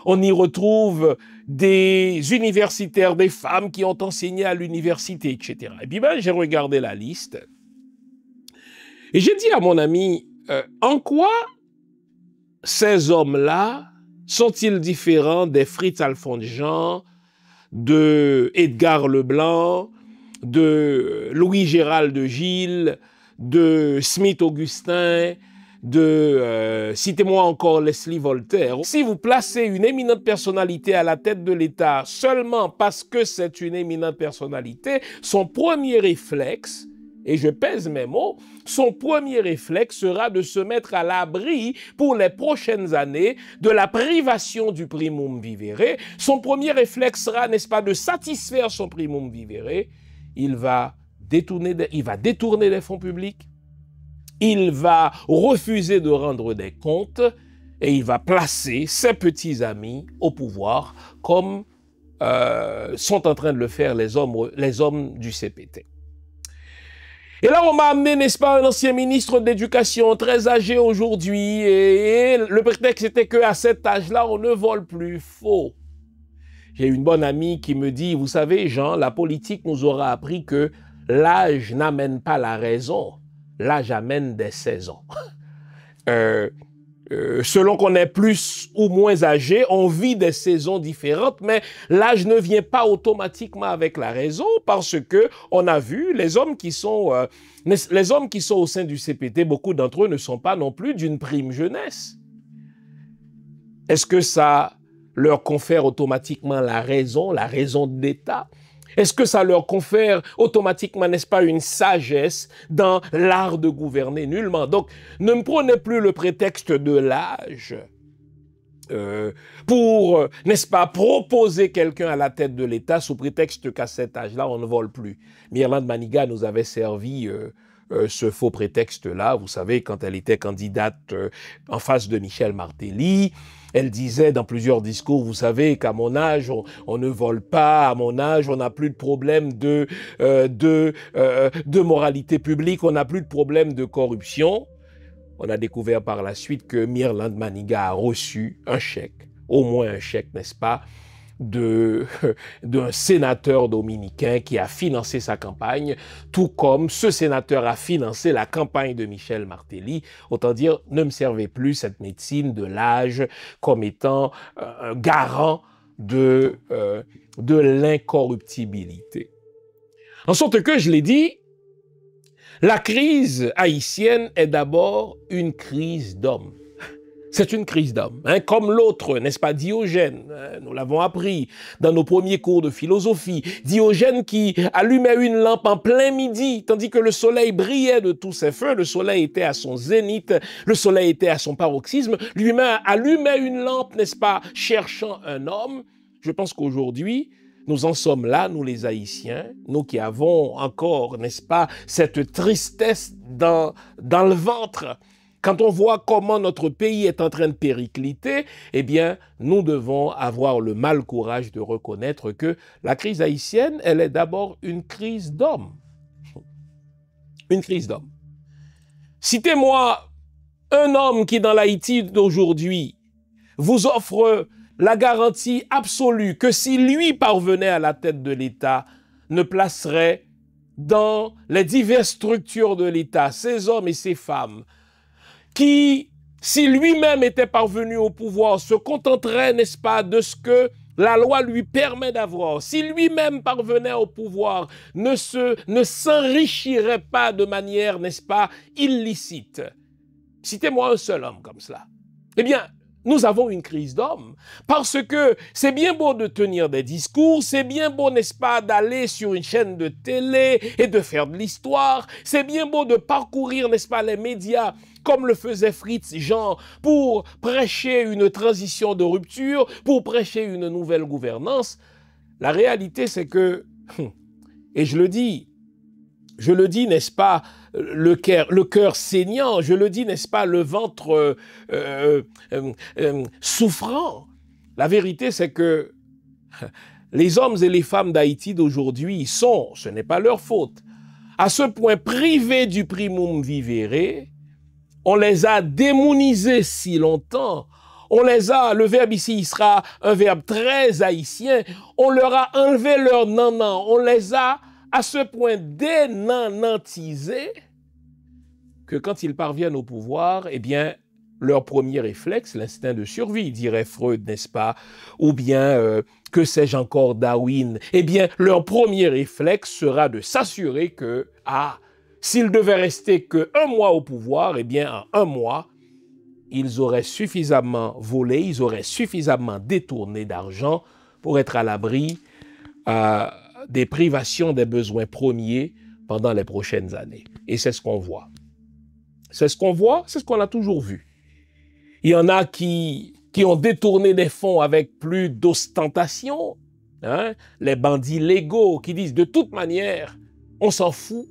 [SPEAKER 1] On y retrouve des universitaires, des femmes qui ont enseigné à l'université, etc. Et puis j'ai regardé la liste et j'ai dit à mon ami, en quoi ces hommes-là sont-ils différents des Fritz Alphonse Jean, de Edgar Leblanc, de Louis-Gérald de Gilles, de Smith Augustin, de, citez-moi encore Leslie Voltaire. Si vous placez une éminente personnalité à la tête de l'État seulement parce que c'est une éminente personnalité, son premier réflexe, et je pèse mes mots, son premier réflexe sera de se mettre à l'abri pour les prochaines années de la privation du primum vivere. Son premier réflexe sera, n'est-ce pas, de satisfaire son primum vivere. Il va détourner des fonds publics, il va refuser de rendre des comptes et il va placer ses petits amis au pouvoir comme sont en train de le faire les hommes du CPT. Et là, on m'a amené, n'est-ce pas, un ancien ministre de l'Éducation très âgé aujourd'hui et le prétexte était qu'à cet âge-là, on ne vole plus. Faux. J'ai une bonne amie qui me dit, vous savez, Jean, la politique nous aura appris que l'âge n'amène pas la raison, l'âge amène des saisons. selon qu'on est plus ou moins âgé, on vit des saisons différentes, mais l'âge ne vient pas automatiquement avec la raison, parce que on a vu les hommes qui sont au sein du CPT, beaucoup d'entre eux ne sont pas non plus d'une prime jeunesse. Est-ce que ça leur confère automatiquement la raison de l'État? Est-ce que ça leur confère automatiquement, n'est-ce pas, une sagesse dans l'art de gouverner? Nullement. Donc, ne me prenez plus le prétexte de l'âge pour, n'est-ce pas, proposer quelqu'un à la tête de l'État sous prétexte qu'à cet âge-là, on ne vole plus. Myrlande Manigat nous avait servi ce faux prétexte-là. Vous savez, quand elle était candidate en face de Michel Martelly, elle disait dans plusieurs discours, vous savez qu'à mon âge, on ne vole pas, à mon âge, on n'a plus de problème de moralité publique, on n'a plus de problème de corruption. On a découvert par la suite que Myrlande Manigat a reçu un chèque, au moins un chèque, n'est-ce pas, d'un sénateur dominicain qui a financé sa campagne, tout comme ce sénateur a financé la campagne de Michel Martelly. Autant dire, ne me servez plus cette médecine de l'âge comme étant un garant de l'incorruptibilité. En sorte que, je l'ai dit, la crise haïtienne est d'abord une crise d'hommes. C'est une crise d'hommes, hein, comme l'autre, n'est-ce pas, Diogène, hein, nous l'avons appris dans nos premiers cours de philosophie. Diogène qui allumait une lampe en plein midi, tandis que le soleil brillait de tous ses feux, le soleil était à son zénith, le soleil était à son paroxysme, lui-même allumait une lampe, n'est-ce pas, cherchant un homme. Je pense qu'aujourd'hui, nous en sommes là, nous les Haïtiens, nous qui avons encore, n'est-ce pas, cette tristesse dans le ventre. Quand on voit comment notre pays est en train de péricliter, eh bien, nous devons avoir le mal courage de reconnaître que la crise haïtienne, elle est d'abord une crise d'hommes. Une crise d'hommes. Citez-moi un homme qui, dans l'Haïti d'aujourd'hui, vous offre la garantie absolue que si lui parvenait à la tête de l'État, ne placerait dans les diverses structures de l'État ces hommes et ces femmes qui, si lui-même était parvenu au pouvoir, se contenterait, n'est-ce pas, de ce que la loi lui permet d'avoir. Si lui-même parvenait au pouvoir, ne s'enrichirait pas de manière, n'est-ce pas, illicite. Citez-moi un seul homme comme cela. Eh bien, nous avons une crise d'hommes, parce que c'est bien beau de tenir des discours, c'est bien beau, n'est-ce pas, d'aller sur une chaîne de télé et de faire de l'histoire, c'est bien beau de parcourir, n'est-ce pas, les médias, comme le faisait Fritz Jean, pour prêcher une transition de rupture, pour prêcher une nouvelle gouvernance. La réalité, c'est que, et je le dis, n'est-ce pas, le cœur saignant, je le dis, n'est-ce pas, le ventre souffrant. La vérité, c'est que les hommes et les femmes d'Haïti d'aujourd'hui sont, ce n'est pas leur faute, à ce point privés du primum vivere. On les a démonisés si longtemps. On les a, le verbe ici, il sera un verbe très haïtien. On leur a enlevé leur nanan. On les a à ce point dénanantisés que quand ils parviennent au pouvoir, eh bien, leur premier réflexe, l'instinct de survie, dirait Freud, n'est-ce pas? Ou bien, que sais-je encore, Darwin? Eh bien, leur premier réflexe sera de s'assurer que, s'ils devaient rester qu'un mois au pouvoir, eh bien, en un mois, ils auraient suffisamment volé, ils auraient suffisamment détourné d'argent pour être à l'abri des privations des besoins premiers pendant les prochaines années. Et c'est ce qu'on voit. C'est ce qu'on voit, c'est ce qu'on a toujours vu. Il y en a qui ont détourné des fonds avec plus d'ostentation, hein? Les bandits légaux qui disent de toute manière, on s'en fout.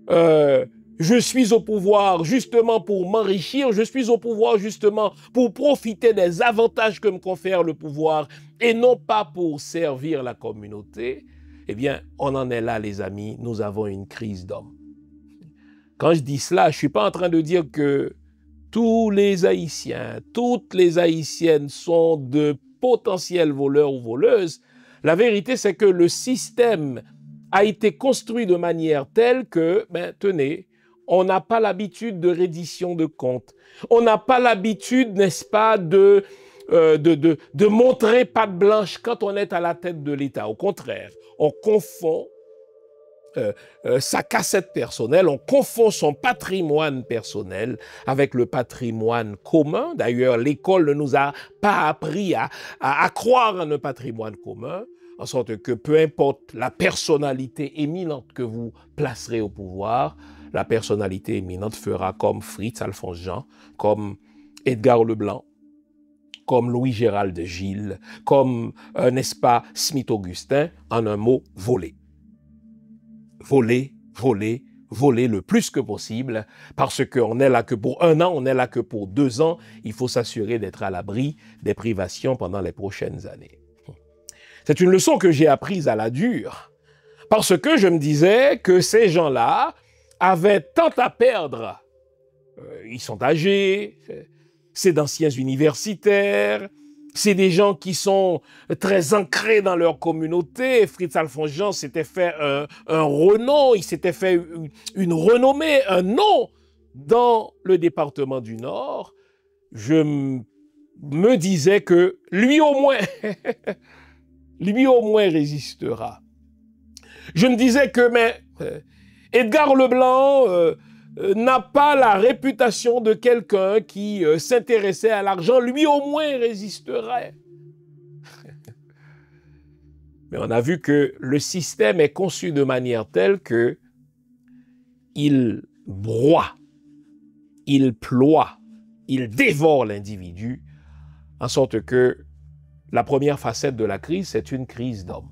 [SPEAKER 1] Je suis au pouvoir justement pour m'enrichir, je suis au pouvoir justement pour profiter des avantages que me confère le pouvoir et non pas pour servir la communauté. Eh bien, on en est là, les amis, nous avons une crise d'hommes. Quand je dis cela, je ne suis pas en train de dire que tous les Haïtiens, toutes les Haïtiennes sont de potentiels voleurs ou voleuses. La vérité, c'est que le système a été construit de manière telle que, tenez, On n'a pas l'habitude de reddition de comptes. On n'a pas l'habitude, n'est-ce pas, de montrer patte blanche quand on est à la tête de l'État. Au contraire, on confond sa cassette personnelle, on confond son patrimoine personnel avec le patrimoine commun. D'ailleurs, l'école ne nous a pas appris à croire en un patrimoine commun, en sorte que peu importe la personnalité éminente que vous placerez au pouvoir, la personnalité éminente fera comme Fritz Alphonse Jean, comme Edgar Leblanc, comme Louis-Gérald de Gilles, comme, n'est-ce pas, Smith-Augustin, en un mot, voler. Voler, voler, voler le plus que possible, parce qu'on n'est là que pour 1 an, on n'est là que pour 2 ans. Il faut s'assurer d'être à l'abri des privations pendant les prochaines années. C'est une leçon que j'ai apprise à la dure, parce que je me disais que ces gens-là avaient tant à perdre. Ils sont âgés, c'est d'anciens universitaires, c'est des gens qui sont très ancrés dans leur communauté. Fritz Alphonse Jean s'était fait un renom, il s'était fait une renommée, un nom dans le département du Nord. Je me disais que lui au moins résistera. Je me disais que Edgar Leblanc n'a pas la réputation de quelqu'un qui s'intéressait à l'argent, lui au moins résisterait. Mais on a vu que le système est conçu de manière telle que il broie, il ploie, il dévore l'individu, en sorte que la première facette de la crise, c'est une crise d'homme.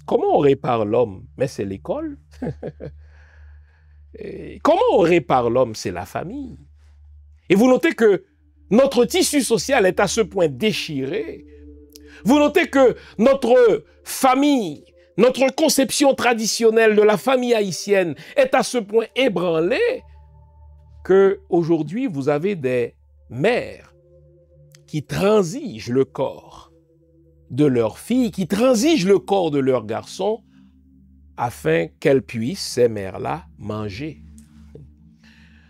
[SPEAKER 1] Comment on répare l'homme? Mais c'est l'école. Comment on répare l'homme? C'est la famille. Et vous notez que notre tissu social est à ce point déchiré. Vous notez que notre famille, notre conception traditionnelle de la famille haïtienne est à ce point ébranlée qu'aujourd'hui, vous avez des mères qui transigent le corps de leurs filles, qui transigent le corps de leurs garçons, afin qu'elles puissent, ces mères-là, manger.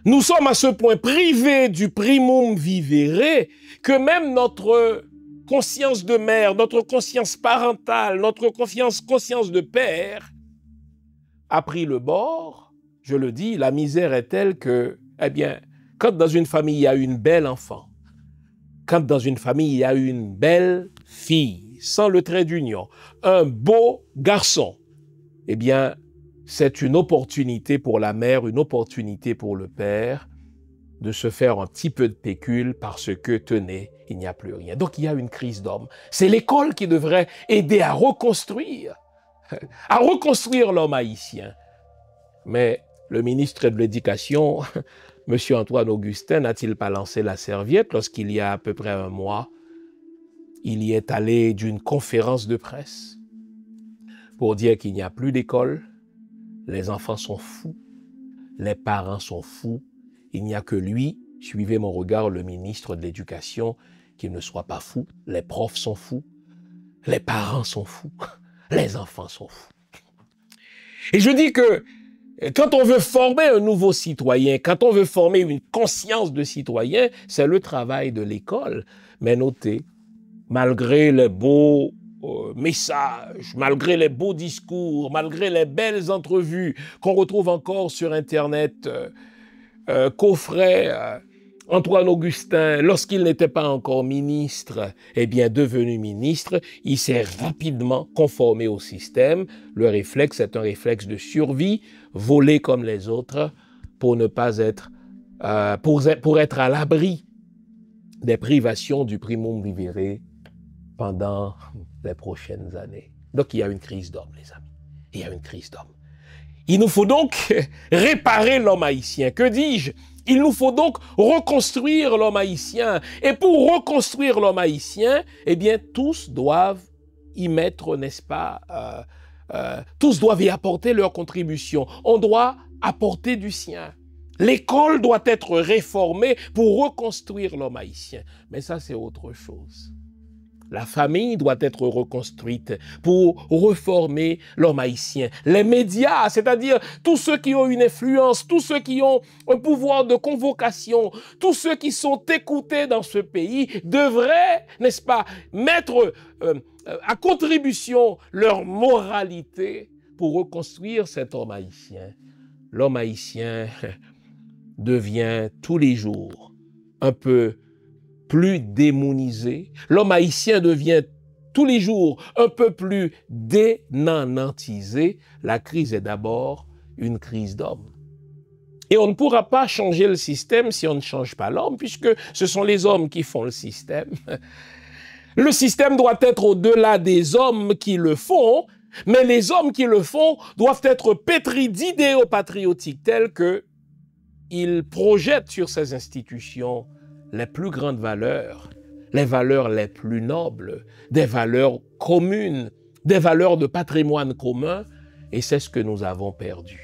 [SPEAKER 1] Nous sommes à ce point privés du primum vivere que même notre conscience de mère, notre conscience parentale, notre conscience de père a pris le bord. Je le dis, la misère est telle que, eh bien, quand dans une famille il y a une belle enfant, quand dans une famille il y a une belle fille, sans le trait d'union, un beau garçon, eh bien, c'est une opportunité pour la mère, une opportunité pour le père de se faire un petit peu de pécule parce que, tenez, il n'y a plus rien. Donc, il y a une crise d'homme. C'est l'école qui devrait aider à reconstruire l'homme haïtien. Mais le ministre de l'Éducation, M. Antoine Augustin, n'a-t-il pas lancé la serviette lorsqu'il y a à peu près 1 mois, il y est allé d'une conférence de presse pour dire qu'il n'y a plus d'école, les enfants sont fous, les parents sont fous, il n'y a que lui, suivez mon regard, le ministre de l'Éducation, qu'il ne soit pas fou, les profs sont fous, les parents sont fous, les enfants sont fous. Et je dis que quand on veut former un nouveau citoyen, quand on veut former une conscience de citoyen, c'est le travail de l'école. Mais notez, malgré les beaux messages, malgré les beaux discours, malgré les belles entrevues qu'on retrouve encore sur Internet, qu'offrait Antoine Augustin, lorsqu'il n'était pas encore ministre, eh bien, devenu ministre, il s'est rapidement conformé au système. Le réflexe est un réflexe de survie, voler comme les autres, pour ne pas être, pour être à l'abri des privations du primum vivere pendant les prochaines années. Donc, il y a une crise d'homme, les amis. Il y a une crise d'homme. Il nous faut donc réparer l'homme haïtien. Que dis-je? Il nous faut donc reconstruire l'homme haïtien. Et pour reconstruire l'homme haïtien, eh bien, tous doivent y mettre, n'est-ce pas, tous doivent y apporter leur contribution. On doit apporter du sien. L'école doit être réformée pour reconstruire l'homme haïtien. Mais ça, c'est autre chose. La famille doit être reconstruite pour reformer l'homme haïtien. Les médias, c'est-à-dire tous ceux qui ont une influence, tous ceux qui ont un pouvoir de convocation, tous ceux qui sont écoutés dans ce pays devraient, n'est-ce pas, mettre à contribution leur moralité pour reconstruire cet homme haïtien. L'homme haïtien devient tous les jours un peu plus démonisé. L'homme haïtien devient tous les jours un peu plus dénanantisé. La crise est d'abord une crise d'homme. Et on ne pourra pas changer le système si on ne change pas l'homme, puisque ce sont les hommes qui font le système. Le système doit être au-delà des hommes qui le font, mais les hommes qui le font doivent être pétris d'idéaux patriotiques tels qu'ils projettent sur ces institutions les plus grandes valeurs, les valeurs les plus nobles, des valeurs communes, des valeurs de patrimoine commun, et c'est ce que nous avons perdu.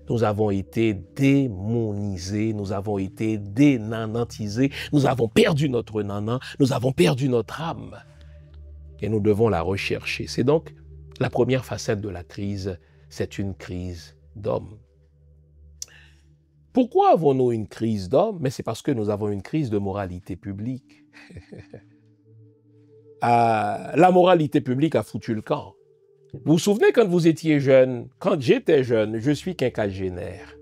[SPEAKER 1] Nous avons été démonisés, nous avons été dénanantisés, nous avons perdu notre nanan, nous avons perdu notre âme, et nous devons la rechercher. C'est donc la première facette de la crise, c'est une crise d'homme. Pourquoi avons-nous une crise d'homme? Mais c'est parce que nous avons une crise de moralité publique. La moralité publique a foutu le camp. Vous vous souvenez quand vous étiez jeune? Quand j'étais jeune, je suis quinquagénaire.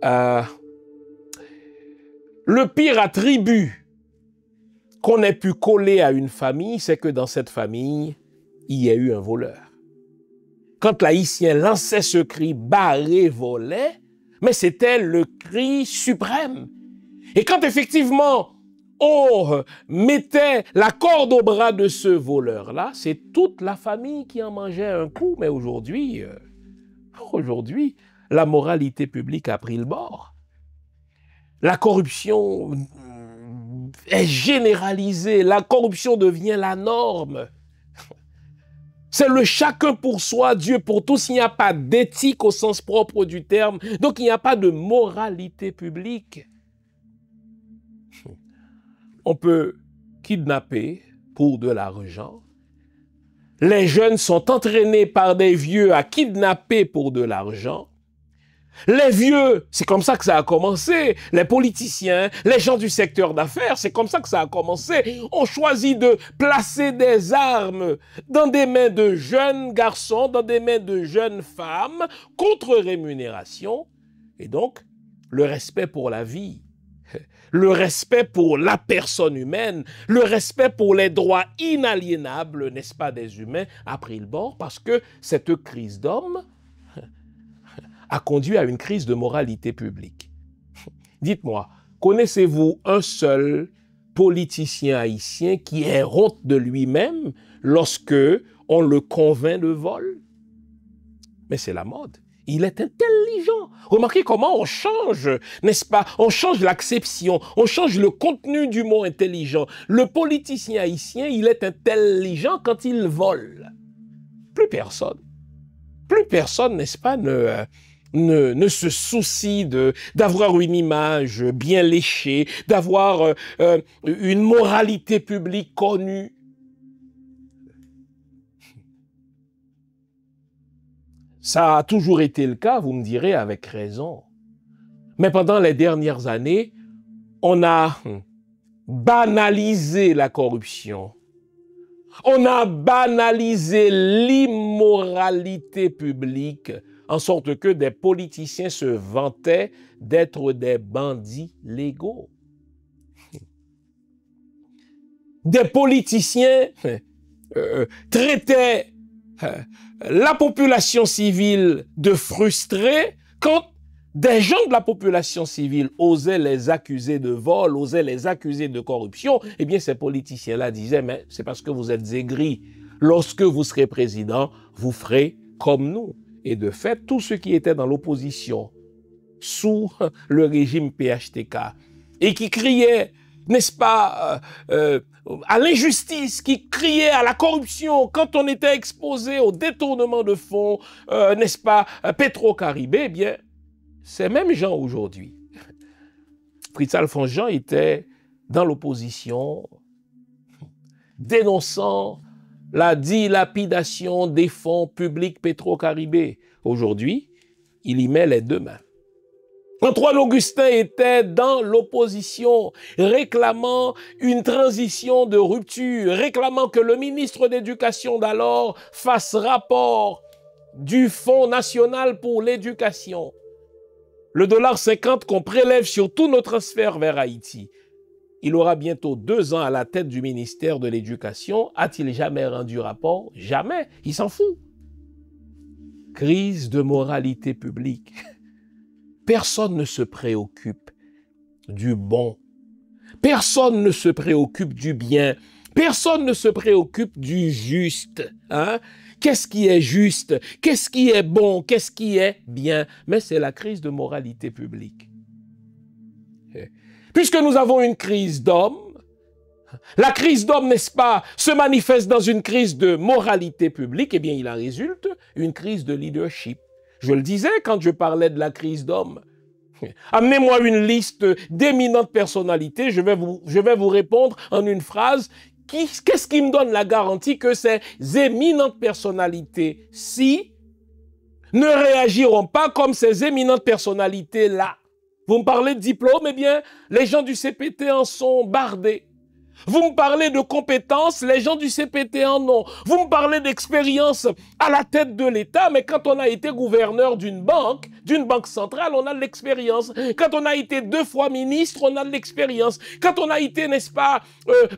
[SPEAKER 1] Le pire attribut qu'on ait pu coller à une famille, c'est que dans cette famille, il y a eu un voleur. Quand l'haïtien lançait ce cri « barré, volait », mais c'était le cri suprême. Et quand effectivement on mettait la corde au bras de ce voleur-là, c'est toute la famille qui en mangeait un coup. Mais aujourd'hui, la moralité publique a pris le bord. La corruption est généralisée, la corruption devient la norme. C'est le chacun pour soi, Dieu pour tous. Il n'y a pas d'éthique au sens propre du terme. Donc, il n'y a pas de moralité publique. On peut kidnapper pour de l'argent. Les jeunes sont entraînés par des vieux à kidnapper pour de l'argent. Les vieux, c'est comme ça que ça a commencé. Les politiciens, les gens du secteur d'affaires, c'est comme ça que ça a commencé. On choisit de placer des armes dans des mains de jeunes garçons, dans des mains de jeunes femmes, contre rémunération. Et donc, le respect pour la vie, le respect pour la personne humaine, le respect pour les droits inaliénables, n'est-ce pas, des humains, a pris le bord parce que cette crise d'homme a conduit à une crise de moralité publique. Dites-moi, connaissez-vous un seul politicien haïtien qui ait honte de lui-même lorsque on le convainc de vol? Mais c'est la mode. Il est intelligent. Remarquez comment on change, n'est-ce pas? On change l'acception, on change le contenu du mot intelligent. Le politicien haïtien, il est intelligent quand il vole. Plus personne, n'est-ce pas, ne se soucie d'avoir une image bien léchée, d'avoir une moralité publique connue. Ça a toujours été le cas, vous me direz avec raison. Mais pendant les dernières années, on a banalisé la corruption. On a banalisé l'immoralité publique, en sorte que des politiciens se vantaient d'être des bandits légaux. Des politiciens traitaient la population civile de frustrés quand des gens de la population civile osaient les accuser de vol, osaient les accuser de corruption. Eh bien, ces politiciens-là disaient, mais c'est parce que vous êtes aigris. Lorsque vous serez président, vous ferez comme nous. Et de fait, tous ceux qui étaient dans l'opposition sous le régime PHTK et qui criaient, n'est-ce pas, à l'injustice, qui criaient à la corruption quand on était exposé au détournement de fonds, n'est-ce pas, Petro-Caribé, eh bien, ces mêmes gens aujourd'hui. Fritz Alphonse Jean était dans l'opposition dénonçant la dilapidation des fonds publics Petro-Caribé. Aujourd'hui, il y met les deux mains. Antoine Augustin était dans l'opposition, réclamant une transition de rupture, réclamant que le ministre d'Éducation d'alors fasse rapport du Fonds national pour l'éducation. Le $50 qu'on prélève sur tous nos transferts vers Haïti. Il aura bientôt 2 ans à la tête du ministère de l'Éducation. A-t-il jamais rendu rapport? Jamais. Il s'en fout. Crise de moralité publique. Personne ne se préoccupe du bon. Personne ne se préoccupe du bien. Personne ne se préoccupe du juste. Hein? Qu'est-ce qui est juste? Qu'est-ce qui est bon? Qu'est-ce qui est bien? Mais c'est la crise de moralité publique. Puisque nous avons une crise d'hommes, la crise d'hommes, n'est-ce pas, se manifeste dans une crise de moralité publique, eh bien, il en résulte une crise de leadership. Je le disais quand je parlais de la crise d'hommes. Amenez-moi une liste d'éminentes personnalités, je vais vous répondre en une phrase. Qu'est-ce qui me donne la garantie que ces éminentes personnalités-ci ne réagiront pas comme ces éminentes personnalités-là? Vous me parlez de diplôme, eh bien, les gens du CPT en sont bardés. Vous me parlez de compétences, les gens du CPT en ont. Vous me parlez d'expérience à la tête de l'État, mais quand on a été gouverneur d'une banque centrale, on a de l'expérience. Quand on a été 2 fois ministre, on a de l'expérience. Quand on a été, n'est-ce pas,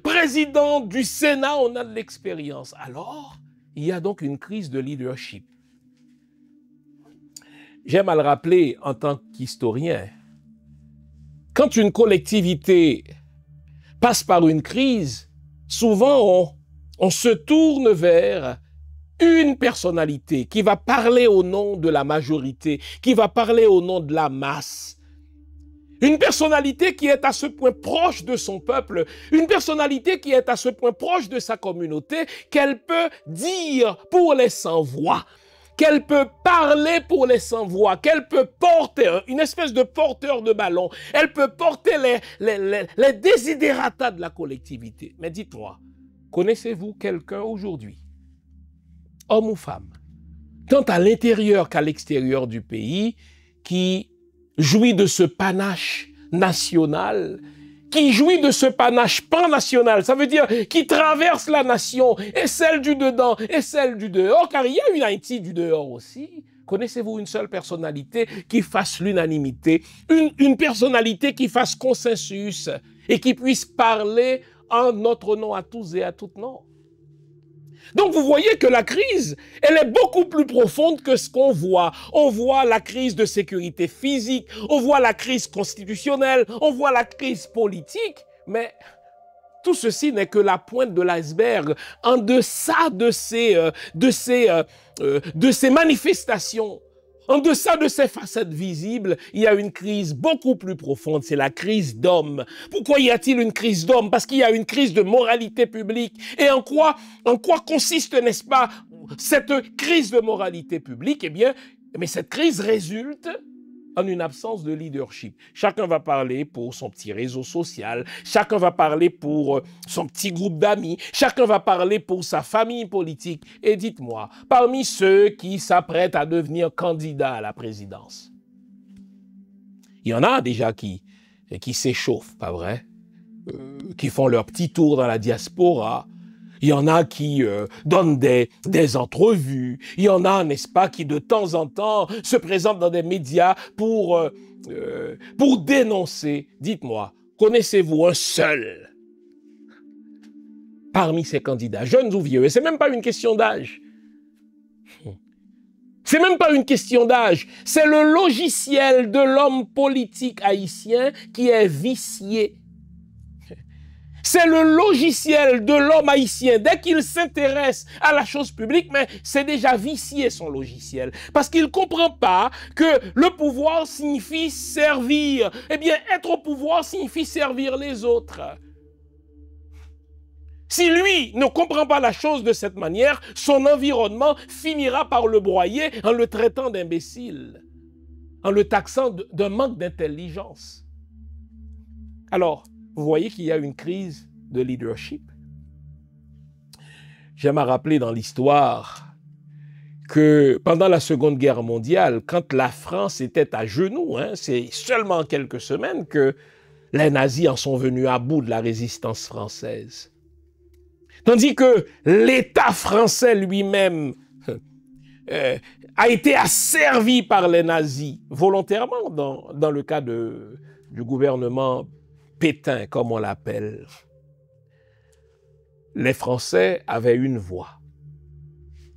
[SPEAKER 1] président du Sénat, on a de l'expérience. Alors, il y a donc une crise de leadership. J'aime à le rappeler en tant qu'historien. Quand une collectivité passe par une crise, souvent on se tourne vers une personnalité qui va parler au nom de la majorité, qui va parler au nom de la masse. Une personnalité qui est à ce point proche de son peuple, une personnalité qui est à ce point proche de sa communauté qu'elle peut dire pour les sans-voix, qu'elle peut parler pour les sans-voix, qu'elle peut porter, une espèce de porteur de ballon, elle peut porter les desiderata de la collectivité. Mais dites-moi, connaissez-vous quelqu'un aujourd'hui, homme ou femme, tant à l'intérieur qu'à l'extérieur du pays, qui jouit de ce panache national, qui jouit de ce panache pan-national, ça veut dire qui traverse la nation, et celle du dedans, et celle du dehors, car il y a une Haïti du dehors aussi. Connaissez-vous une seule personnalité qui fasse l'unanimité, une personnalité qui fasse consensus, et qui puisse parler en notre nom à tous et à toutes? Non. Donc vous voyez que la crise, elle est beaucoup plus profonde que ce qu'on voit. On voit la crise de sécurité physique, on voit la crise constitutionnelle, on voit la crise politique, mais tout ceci n'est que la pointe de l'iceberg. En deçà de ces manifestations, en deçà de ces facettes visibles, il y a une crise beaucoup plus profonde, c'est la crise d'hommes. Pourquoi y a-t-il une crise d'hommes? Parce qu'il y a une crise de moralité publique. Et en quoi consiste, n'est-ce pas, cette crise de moralité publique? Eh bien, mais cette crise résulte en une absence de leadership. Chacun va parler pour son petit réseau social, chacun va parler pour son petit groupe d'amis, chacun va parler pour sa famille politique. Et dites-moi, parmi ceux qui s'apprêtent à devenir candidats à la présidence, il y en a déjà qui s'échauffent, pas vrai? Qui font leur petit tour dans la diaspora. Il y en a qui donnent des entrevues. Il y en a, n'est-ce pas, qui de temps en temps se présentent dans des médias pour dénoncer. Dites-moi, connaissez-vous un seul parmi ces candidats, jeunes ou vieux? Et c'est même pas une question d'âge. C'est même pas une question d'âge. C'est le logiciel de l'homme politique haïtien qui est vicié. C'est le logiciel de l'homme haïtien. Dès qu'il s'intéresse à la chose publique, mais c'est déjà vicié son logiciel. Parce qu'il ne comprend pas que le pouvoir signifie servir. Eh bien, être au pouvoir signifie servir les autres. Si lui ne comprend pas la chose de cette manière, son environnement finira par le broyer en le traitant d'imbécile, en le taxant d'un manque d'intelligence. Alors, vous voyez qu'il y a une crise de leadership. J'aime à rappeler dans l'histoire que pendant la Seconde Guerre mondiale, quand la France était à genoux, c'est seulement en quelques semaines que les nazis en sont venus à bout de la résistance française. Tandis que l'État français lui-même a été asservi par les nazis volontairement dans le cas du gouvernement Pétain, comme on l'appelle. Les Français avaient une voix.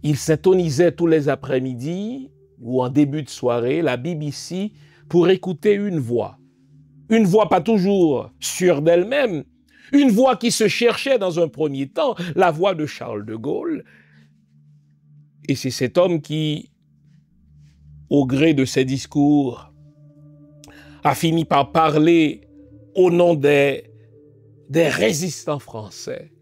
[SPEAKER 1] Ils s'intonisaient tous les après-midi ou en début de soirée la BBC pour écouter une voix. Une voix pas toujours sûre d'elle-même, une voix qui se cherchait dans un premier temps, la voix de Charles de Gaulle. Et c'est cet homme qui, au gré de ses discours, a fini par parler au nom des résistants français.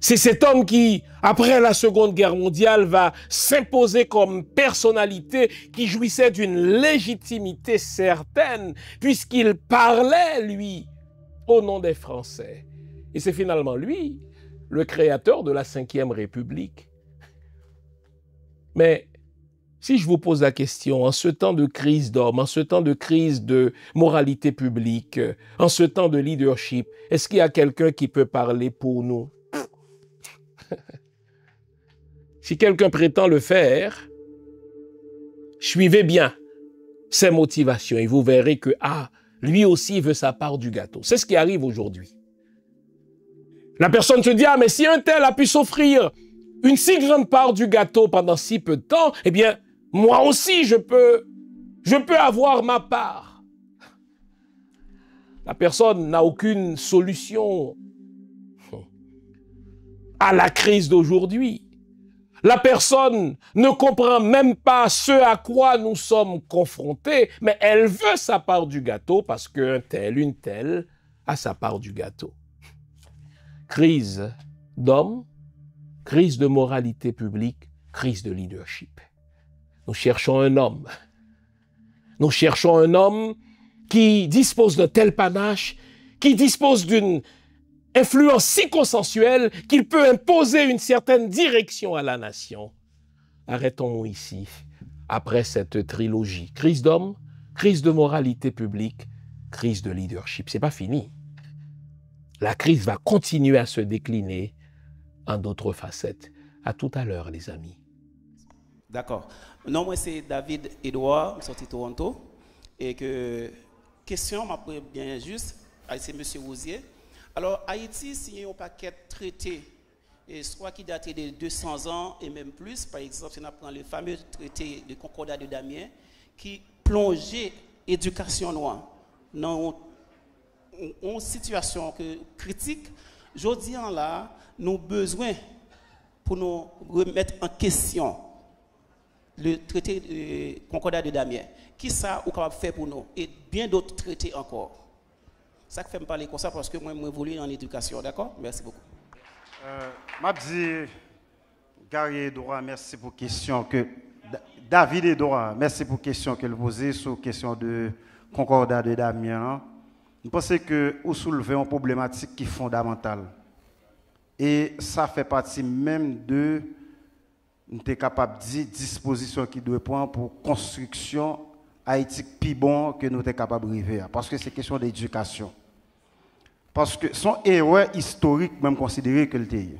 [SPEAKER 1] C'est cet homme qui, après la Seconde Guerre mondiale, va s'imposer comme personnalité qui jouissait d'une légitimité certaine, puisqu'il parlait, lui, au nom des Français. Et c'est finalement lui, le créateur de la Ve République. Mais si je vous pose la question, en ce temps de crise d'hommes, en ce temps de crise de moralité publique, en ce temps de leadership, est-ce qu'il y a quelqu'un qui peut parler pour nous? Si quelqu'un prétend le faire, suivez bien ses motivations et vous verrez que, lui aussi veut sa part du gâteau. C'est ce qui arrive aujourd'hui. La personne se dit, mais si un tel a pu s'offrir une si grande part du gâteau pendant si peu de temps, eh bien, moi aussi, je peux avoir ma part. La personne n'a aucune solution à la crise d'aujourd'hui. La personne ne comprend même pas ce à quoi nous sommes confrontés, mais elle veut sa part du gâteau parce qu'un tel, une telle a sa part du gâteau. Crise d'hommes, crise de moralité publique, crise de leadership. Nous cherchons un homme. Nous cherchons un homme qui dispose d'un tel panache, qui dispose d'une influence si consensuelle qu'il peut imposer une certaine direction à la nation. Arrêtons-nous ici, après cette trilogie. Crise d'homme, crise de moralité publique, crise de leadership. C'est pas fini. La crise va continuer à se décliner en d'autres facettes. À tout à l'heure, les amis.
[SPEAKER 4] D'accord. Non, moi, c'est David Edouard, sorti de Toronto. Et que, question, m'a bien juste, c'est M. Rosier. Alors, Haïti signe un paquet de traités, et soit qui datent de 200 ans et même plus. Par exemple, si on prend le fameux traité de Concordat de Damiens, qui plongeait l'éducation noire dans une situation critique. Je dis là, nous avons besoin pour nous remettre en question le traité de Concordat de Damiens. Qui ça ou capable de faire pour nous? Et bien d'autres traités encore. Ça fait me parler comme ça parce que moi, je évolue en éducation, d'accord? Merci beaucoup.
[SPEAKER 5] Mabdi Gary Edouard, merci pour la question que David Edouard, merci pour la question qu'elle posait sur la question de Concordat de Damiens. Je pense que vous soulevez une problématique qui est fondamentale. Et ça fait partie même de nous sommes capables de dire disposition qui doit prendre pour construction Haïti plus bon que nous sommes capables de arriver. Parce que c'est question d'éducation. Parce que son héros historique, même considéré que le TI.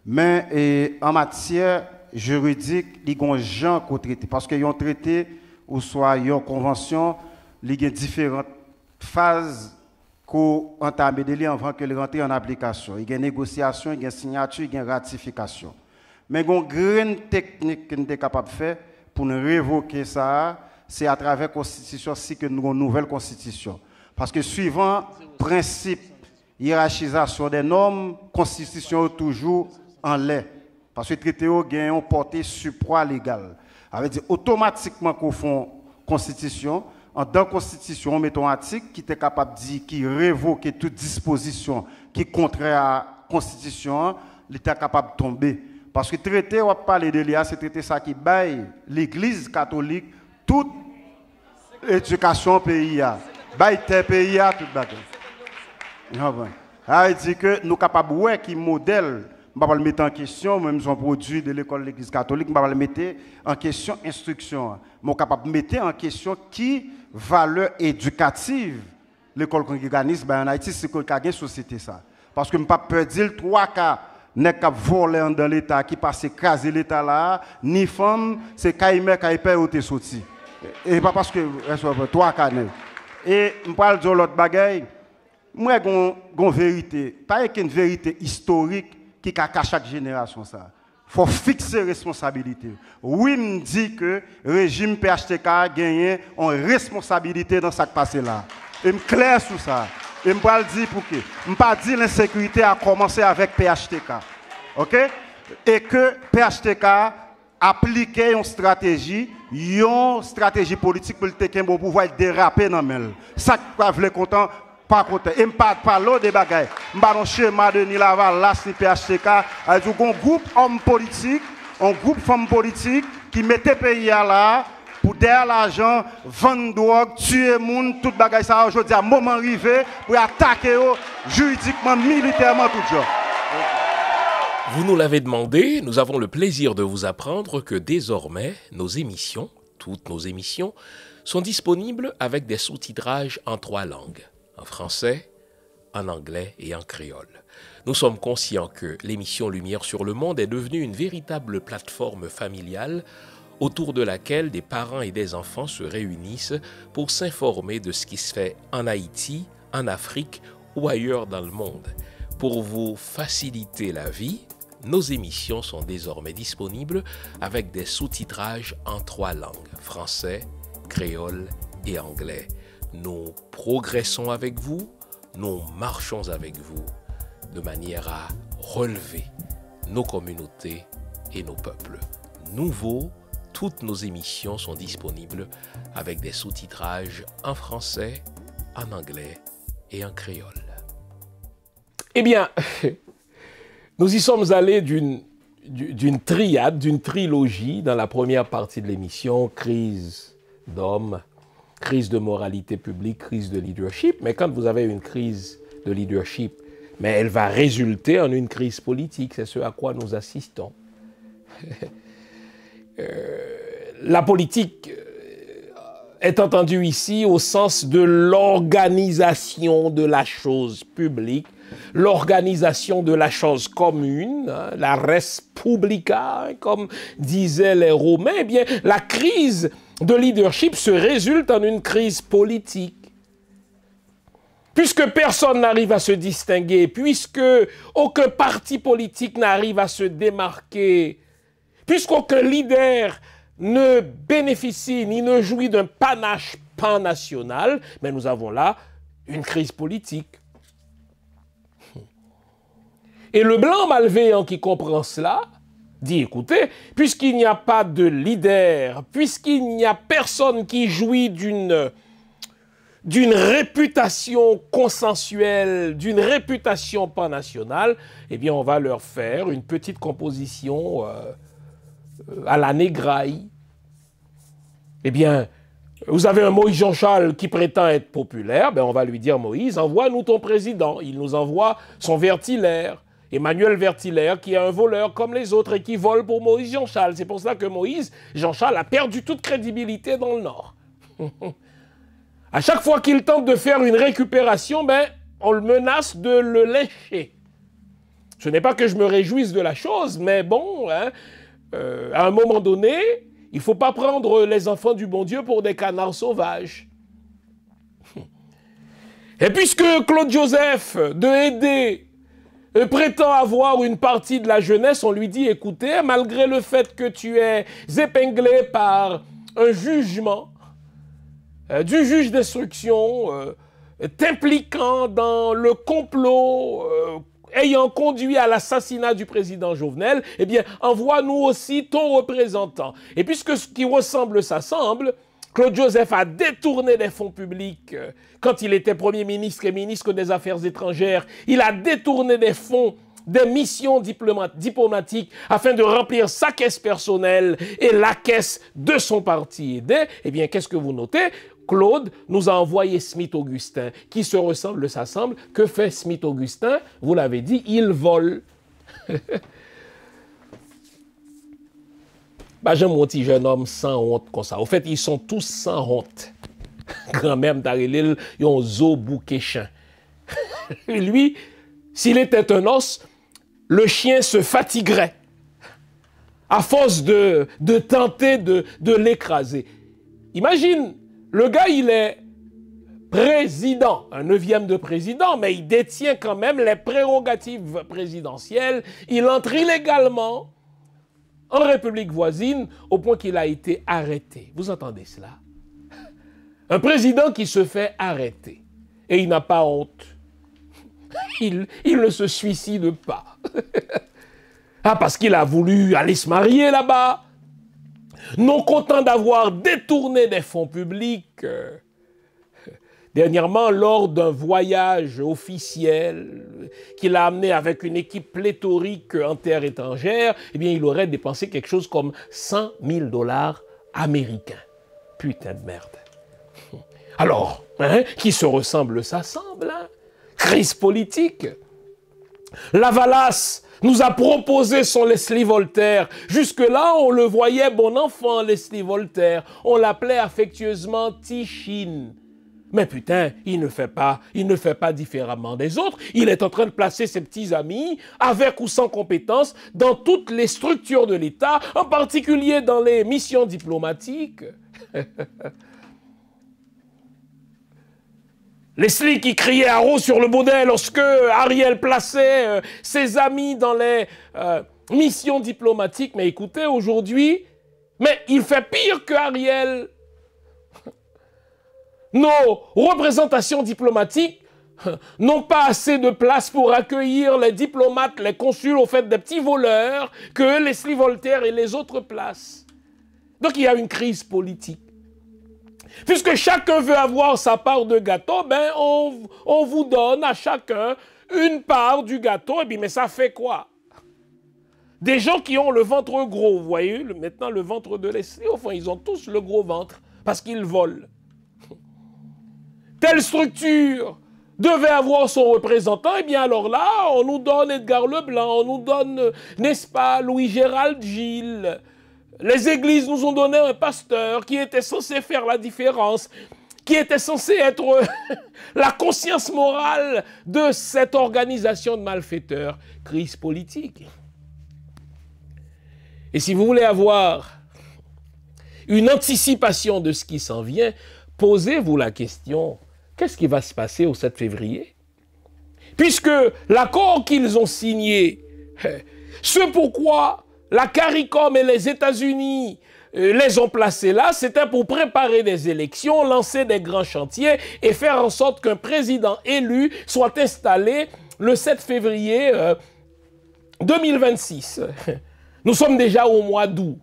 [SPEAKER 5] Mais en matière juridique, il y a un genre qu'on traite. Parce qu'il y a un traité, ou soit il y a une convention, il y a différentes phases qu'on entame avant que le rentre en application. Il y a une négociation, il y a une signature, il y a une ratification. Mais il y a une grande technique que nous sommes capables de faire pour nous révoquer ça, c'est à travers la Constitution, si que nous avons une nouvelle Constitution. Parce que suivant le principe hiérarchisation des normes, la Constitution est toujours en lait. Parce que le traité a une portée supra-légale. Ça veut dire automatiquement qu'on fait une Constitution, en dans la Constitution, on met un article qui est capable de dire, qui révoque toute disposition qui est contraire à la Constitution, l'État est capable de tomber. Parce que le traité, on va parler de l'IA, c'est le traité ça qui baille l'Église catholique, toute éducation au pays, baille tes pays, tout bagage. Ça veut dire que nous sommes capables de voir qui modèle, Je ne vais pas le mettre en question, même si on produit de l'école de l'Église catholique, je ne vais pas le mettre en question instruction. Je suis capable de mettre en question qui valeur éducative l'école qu'on organise en Haïti, c'est qu'on a une société ça. Parce que je ne peux pas peur dire 3 cas n'est qu'à voler dans l'État, qui passe écraser l'État là, ni femme, c'est Kaïmé qui paye au te sorti. Et pas parce que 3 cas. Et je parle de l'autre bagaille. Moi, j'ai une vérité, pas une vérité historique qui cache chaque génération ça. Il faut fixer responsabilité. Oui, me dit que le régime PHTK a gagné une responsabilité dans ce qui passé là. Et je suis clair sur ça. Et je ne pas dire pour qui. Je ne pas dire que l'insécurité a commencé avec PHTK. OK? Et que PHTK a appliqué une stratégie politique pour le pouvoir déraper dans le mail. Ça que je voulais content. Pas content. Et je ne parle pas de bagaille. Je ne parle pas de schéma de Nilaval, là, c'est PHTK. Il y a un groupe d'hommes politiques, un groupe de femmes politiques qui mettent le pays là pour derrière l'argent, vendre drogue, tuer les gens, tout bagaille ça aujourd'hui, à un moment arrivé pour attaquer juridiquement, militairement, tout ça.
[SPEAKER 3] Vous nous l'avez demandé, nous avons le plaisir de vous apprendre que désormais, nos émissions, toutes nos émissions, sont disponibles avec des sous-titrages en 3 langues. En français, en anglais et en créole. Nous sommes conscients que l'émission Lumière sur le monde est devenue une véritable plateforme familiale autour de laquelle des parents et des enfants se réunissent pour s'informer de ce qui se fait en Haïti, en Afrique ou ailleurs dans le monde. Pour vous faciliter la vie, nos émissions sont désormais disponibles avec des sous-titrages en 3 langues, français, créole et anglais. Nous progressons avec vous, nous marchons avec vous, de manière à relever nos communautés et nos peuples. Nouveau, toutes nos émissions sont disponibles avec des sous-titrages en français, en anglais et en créole.
[SPEAKER 1] Eh bien, nous y sommes allés d'une triade, d'une trilogie dans la première partie de l'émission, crise d'hommes, crise de moralité publique, crise de leadership. Mais quand vous avez une crise de leadership, mais elle va résulter en une crise politique. C'est ce à quoi nous assistons. La politique est entendue ici au sens de l'organisation de la chose publique, l'organisation de la chose commune, hein, la res publica, hein, comme disaient les Romains. Eh bien, la crise de leadership se résulte en une crise politique. Puisque personne n'arrive à se distinguer, puisque aucun parti politique n'arrive à se démarquer, puisqu'aucun leader ne bénéficie ni ne jouit d'un panache pan-national, mais nous avons là une crise politique. Et le blanc malveillant qui comprend cela dit, écoutez, puisqu'il n'y a pas de leader, puisqu'il n'y a personne qui jouit d'une réputation consensuelle, d'une réputation pan-nationale, eh bien, on va leur faire une petite composition à la négraille. Eh bien, vous avez un Moïse Jean-Charles qui prétend être populaire, ben on va lui dire, Moïse, envoie-nous ton président. Il nous envoie son Vertilaire. Emmanuel Vertilaire, qui est un voleur comme les autres et qui vole pour Moïse Jean-Charles. C'est pour ça que Moïse Jean-Charles a perdu toute crédibilité dans le Nord. À chaque fois qu'il tente de faire une récupération, ben, on le menace de le lyncher. Ce n'est pas que je me réjouisse de la chose, mais bon, hein, à un moment donné, il ne faut pas prendre les enfants du bon Dieu pour des canards sauvages. Et puisque Claude Joseph de Hédé prétend avoir une partie de la jeunesse, on lui dit, écoutez, malgré le fait que tu es épinglé par un jugement du juge d'instruction t'impliquant dans le complot ayant conduit à l'assassinat du président Jovenel, eh bien, envoie-nous aussi ton représentant. Et puisque ce qui ressemble s'assemble, Claude Joseph a détourné des fonds publics quand il était Premier ministre et ministre des Affaires étrangères. Il a détourné des fonds des missions diplomatiques afin de remplir sa caisse personnelle et la caisse de son parti aidé. Eh bien, qu'est-ce que vous notez? Claude nous a envoyé Smith-Augustin, qui se ressemble, s'assemble. Que fait Smith-Augustin? Vous l'avez dit, il vole. Bah, j'aime mon petit jeune homme sans honte comme ça. Au fait, ils sont tous sans honte. Grand-mère d'Arilil, ils ont zo bouquet-chin. Lui, s'il était un os, le chien se fatiguerait à force de tenter de l'écraser. Imagine, le gars, il est président, un 9e de président, mais il détient quand même les prérogatives présidentielles. Il entre illégalement en République voisine au point qu'il a été arrêté. Vous entendez cela? Un président qui se fait arrêter et il n'a pas honte. Il ne se suicide pas. Ah, parce qu'il a voulu aller se marier là-bas. Non content d'avoir détourné des fonds publics. Dernièrement, lors d'un voyage officiel qu'il a amené avec une équipe pléthorique en terre étrangère, eh bien, il aurait dépensé quelque chose comme 100 000 $ américains. Putain de merde. Alors, hein, qui se ressemble s'assemble, hein? Crise politique. Lavalas nous a proposé son Leslie Voltaire. Jusque-là, on le voyait bon enfant, Leslie Voltaire. On l'appelait affectueusement Tichine. Mais putain, il ne fait pas différemment des autres. Il est en train de placer ses petits amis, avec ou sans compétences, dans toutes les structures de l'État, en particulier dans les missions diplomatiques. Leslie qui criait à haut sur le baudet lorsque Ariel plaçait ses amis dans les missions diplomatiques. Mais écoutez, aujourd'hui, mais il fait pire que Ariel. Nos représentations diplomatiques n'ont pas assez de place pour accueillir les diplomates, les consuls, au fait des petits voleurs que Leslie Voltaire et les autres placent. Donc il y a une crise politique. Puisque chacun veut avoir sa part de gâteau, ben on vous donne à chacun une part du gâteau. Et bien, mais ça fait quoi? Des gens qui ont le ventre gros, vous voyez, maintenant le ventre de Leslie, au fond, ils ont tous le gros ventre parce qu'ils volent. Telle structure devait avoir son représentant, et bien alors là, on nous donne Edgar Leblanc, on nous donne, n'est-ce pas, Louis-Gérald Gilles. Les églises nous ont donné un pasteur qui était censé faire la différence, qui était censé être la conscience morale de cette organisation de malfaiteurs. Crise politique. Et si vous voulez avoir une anticipation de ce qui s'en vient, posez-vous la question, qu'est-ce qui va se passer au 7 février? Puisque l'accord qu'ils ont signé, ce pourquoi la CARICOM et les États-Unis les ont placés là, c'était pour préparer des élections, lancer des grands chantiers et faire en sorte qu'un président élu soit installé le 7 février 2026. Nous sommes déjà au mois d'août.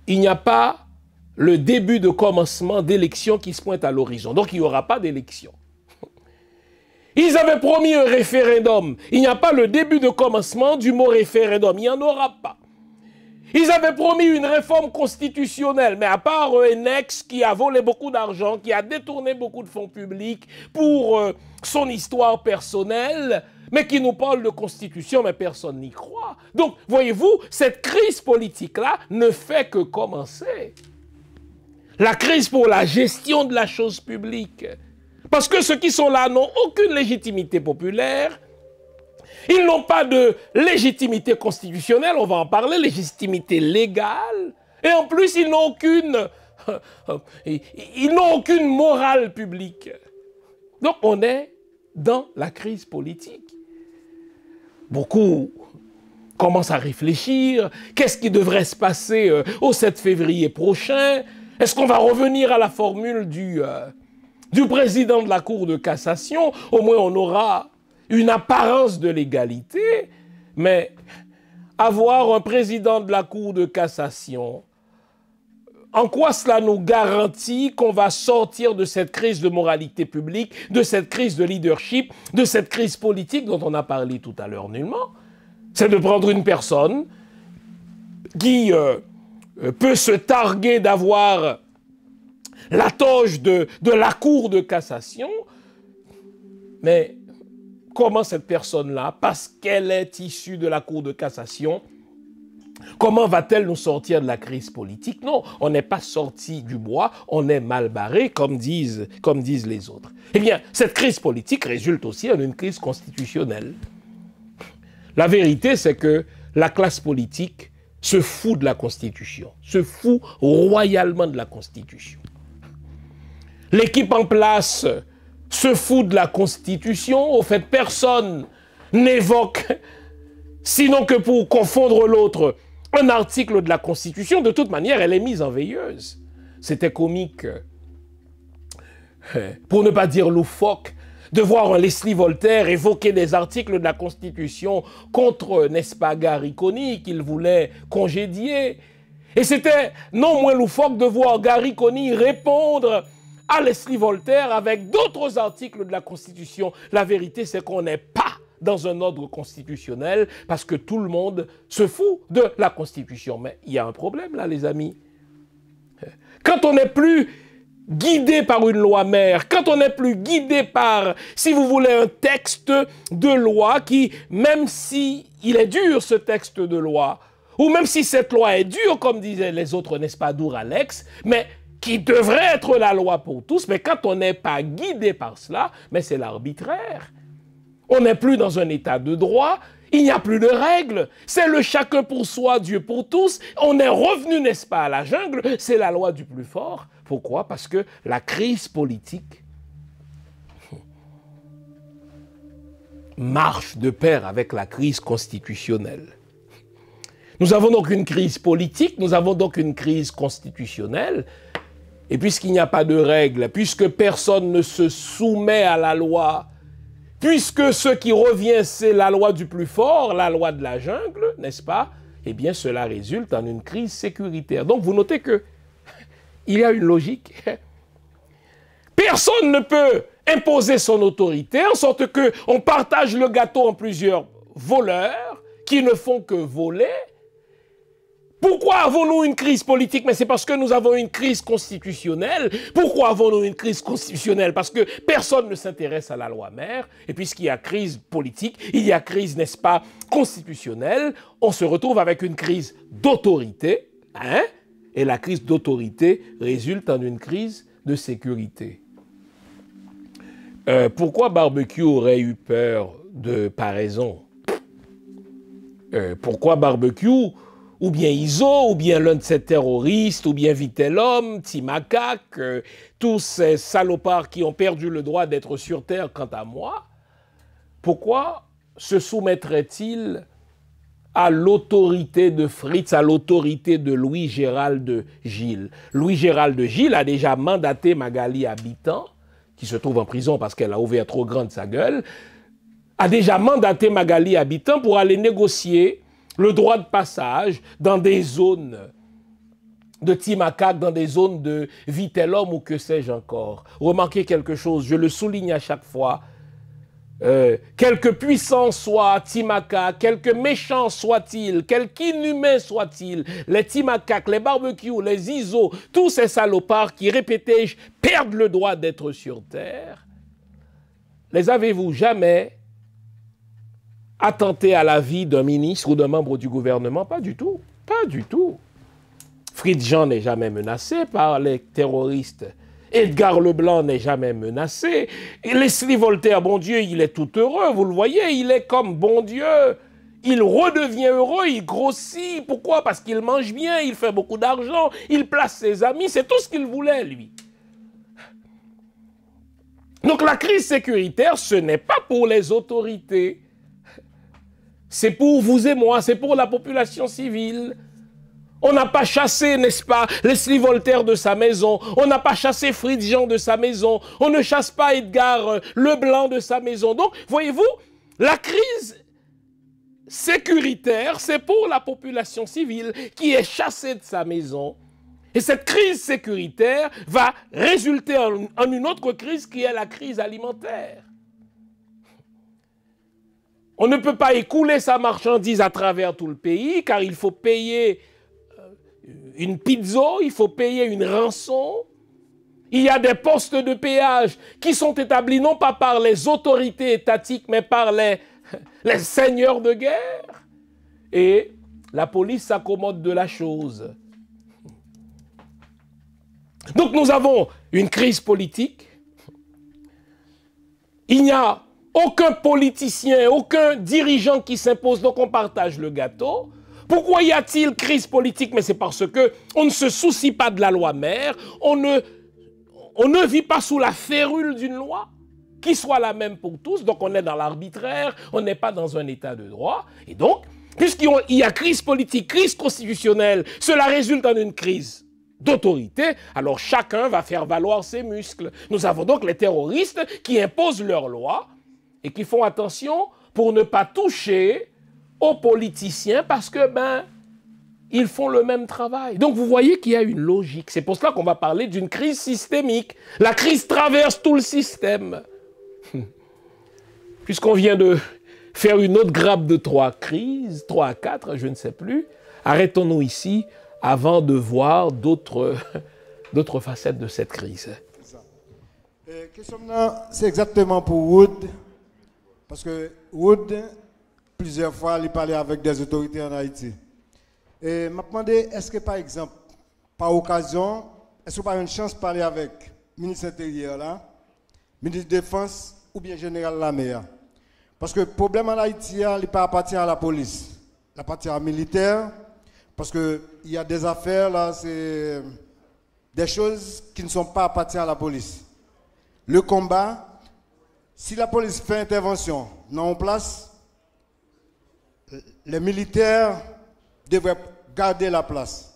[SPEAKER 1] Il n'y a pas le début de commencement d'élections qui se pointe à l'horizon. Donc il n'y aura pas d'élection. Ils avaient promis un référendum. Il n'y a pas le début de commencement du mot référendum. Il n'y en aura pas. Ils avaient promis une réforme constitutionnelle, mais à part un ex qui a volé beaucoup d'argent, qui a détourné beaucoup de fonds publics pour son histoire personnelle, mais qui nous parle de constitution, mais personne n'y croit. Donc, voyez-vous, cette crise politique-là ne fait que commencer. La crise pour la gestion de la chose publique. Parce que ceux qui sont là n'ont aucune légitimité populaire. Ils n'ont pas de légitimité constitutionnelle, on va en parler, légitimité légale. Et en plus, ils n'ont aucune morale publique. Donc, on est dans la crise politique. Beaucoup commencent à réfléchir. Qu'est-ce qui devrait se passer au 7 février prochain? Est-ce qu'on va revenir à la formule du président de la Cour de cassation? Au moins, on aura une apparence de l'égalité. Mais avoir un président de la Cour de cassation, en quoi cela nous garantit qu'on va sortir de cette crise de moralité publique, de cette crise de leadership, de cette crise politique dont on a parlé tout à l'heure nullement? C'est de prendre une personne qui peut se targuer d'avoir la toge de la Cour de cassation, mais comment cette personne-là, parce qu'elle est issue de la Cour de cassation, comment va-t-elle nous sortir de la crise politique? Non, on n'est pas sorti du bois, on est mal barré, comme disent les autres. Eh bien, cette crise politique résulte aussi d'une crise constitutionnelle. La vérité, c'est que la classe politique se fout de la Constitution, se fout royalement de la Constitution. L'équipe en place se fout de la Constitution. Au fait, personne n'évoque, sinon que pour confondre l'autre, un article de la Constitution. De toute manière, elle est mise en veilleuse. C'était comique, pour ne pas dire loufoque, de voir un Leslie Voltaire évoquer des articles de la Constitution contre, n'est-ce pas, Gariconi, qu'il voulait congédier. Et c'était non moins loufoque de voir Gariconi répondre à Leslie Voltaire avec d'autres articles de la Constitution. La vérité, c'est qu'on n'est pas dans un ordre constitutionnel parce que tout le monde se fout de la Constitution. Mais il y a un problème là, les amis. Quand on n'est plus guidé par une loi mère, quand on n'est plus guidé par, si vous voulez, un texte de loi qui, même si il est dur ce texte de loi, ou même si cette loi est dure, comme disaient les autres, n'est-ce pas, Douralex, mais qui devrait être la loi pour tous, mais quand on n'est pas guidé par cela, mais c'est l'arbitraire. On n'est plus dans un état de droit, il n'y a plus de règles, c'est le chacun pour soi, Dieu pour tous, on est revenu, n'est-ce pas, à la jungle, c'est la loi du plus fort. Pourquoi? Parce que la crise politique marche de pair avec la crise constitutionnelle. Nous avons donc une crise politique, nous avons donc une crise constitutionnelle, et puisqu'il n'y a pas de règles, puisque personne ne se soumet à la loi, puisque ce qui revient, c'est la loi du plus fort, la loi de la jungle, n'est-ce pas? Eh bien, cela résulte en une crise sécuritaire. Donc, vous notez que il y a une logique. Personne ne peut imposer son autorité, en sorte qu'on partage le gâteau en plusieurs voleurs qui ne font que voler. Pourquoi avons-nous une crise politique? Mais c'est parce que nous avons une crise constitutionnelle. Pourquoi avons-nous une crise constitutionnelle? Parce que personne ne s'intéresse à la loi mère. Et puisqu'il y a crise politique, il y a crise, n'est-ce pas, constitutionnelle. On se retrouve avec une crise d'autorité, hein? Et la crise d'autorité résulte en une crise de sécurité. Pourquoi Barbecue aurait eu peur de paraison? Pourquoi Barbecue, ou bien Iso, ou bien l'un de ces terroristes, ou bien Vitellum, Timacac, tous ces salopards qui ont perdu le droit d'être sur Terre, quant à moi, pourquoi se soumettraient-ils à l'autorité de Fritz, à l'autorité de Louis-Gérald de Gilles? Louis-Gérald de Gilles a déjà mandaté Magali Habitant, qui se trouve en prison parce qu'elle a ouvert trop grande sa gueule, a déjà mandaté Magali Habitant pour aller négocier le droit de passage dans des zones de Timacac, dans des zones de Vitellum ou que sais-je encore. Remarquez quelque chose, je le souligne à chaque fois, quelque puissant soit Timacac, quelque méchant soit-il, quelque inhumain soit-il, les Timacac, les barbecues, les Iso, tous ces salopards qui, répétais-je, perdent le droit d'être sur Terre, les avez-vous jamais attenté à la vie d'un ministre ou d'un membre du gouvernement? Pas du tout, pas du tout. Fritz Jean n'est jamais menacé par les terroristes. Edgar Leblanc n'est jamais menacé. Et Leslie Voltaire, bon Dieu, il est tout heureux, vous le voyez, il est comme bon Dieu. Il redevient heureux, il grossit. Pourquoi? Parce qu'il mange bien, il fait beaucoup d'argent, il place ses amis, c'est tout ce qu'il voulait, lui. Donc la crise sécuritaire, ce n'est pas pour les autorités. C'est pour vous et moi, c'est pour la population civile. On n'a pas chassé, n'est-ce pas, Leslie Voltaire de sa maison. On n'a pas chassé Fritz Jean de sa maison. On ne chasse pas Edgar Leblanc de sa maison. Donc, voyez-vous, la crise sécuritaire, c'est pour la population civile qui est chassée de sa maison. Et cette crise sécuritaire va résulter en une autre crise qui est la crise alimentaire. On ne peut pas écouler sa marchandise à travers tout le pays car il faut payer une pizza, il faut payer une rançon, Il y a des postes de péage qui sont établis non pas par les autorités étatiques, mais par les seigneurs de guerre. Et la police s'accommode de la chose. Donc nous avons une crise politique. Il n'y a aucun politicien, aucun dirigeant qui s'impose, donc on partage le gâteau. Pourquoi y a-t-il crise politique? Mais c'est parce qu'on ne se soucie pas de la loi mère, on ne vit pas sous la férule d'une loi qui soit la même pour tous, donc on est dans l'arbitraire, on n'est pas dans un état de droit. Et donc, puisqu'il y a crise politique, crise constitutionnelle, cela résulte en une crise d'autorité, alors chacun va faire valoir ses muscles. Nous avons donc les terroristes qui imposent leurs lois et qui font attention pour ne pas toucher aux politiciens parce que, ils font le même travail. Donc vous voyez qu'il y a une logique. C'est pour cela qu'on va parler d'une crise systémique. La crise traverse tout le système. Puisqu'on vient de faire une autre grappe de 3 crises, 3 à 4, je ne sais plus, arrêtons-nous ici avant de voir d'autres facettes de cette crise.
[SPEAKER 6] C'est exactement pour Wood, parce que Wood, plusieurs fois, il parlait avec des autorités en Haïti. Et m'a demandé, est-ce que par exemple, par occasion, est-ce que vous avez une chance de parler avec le ministre intérieur, là, ministre de Défense ou bien général Lamea? Parce que le problème en Haïti, il n'est pas appartient à la police, il appartient à la militaire, parce qu'il y a des affaires, là, c'est des choses qui ne sont pas appartient à la police. Le combat, si la police fait intervention non en place, les militaires devraient garder la place.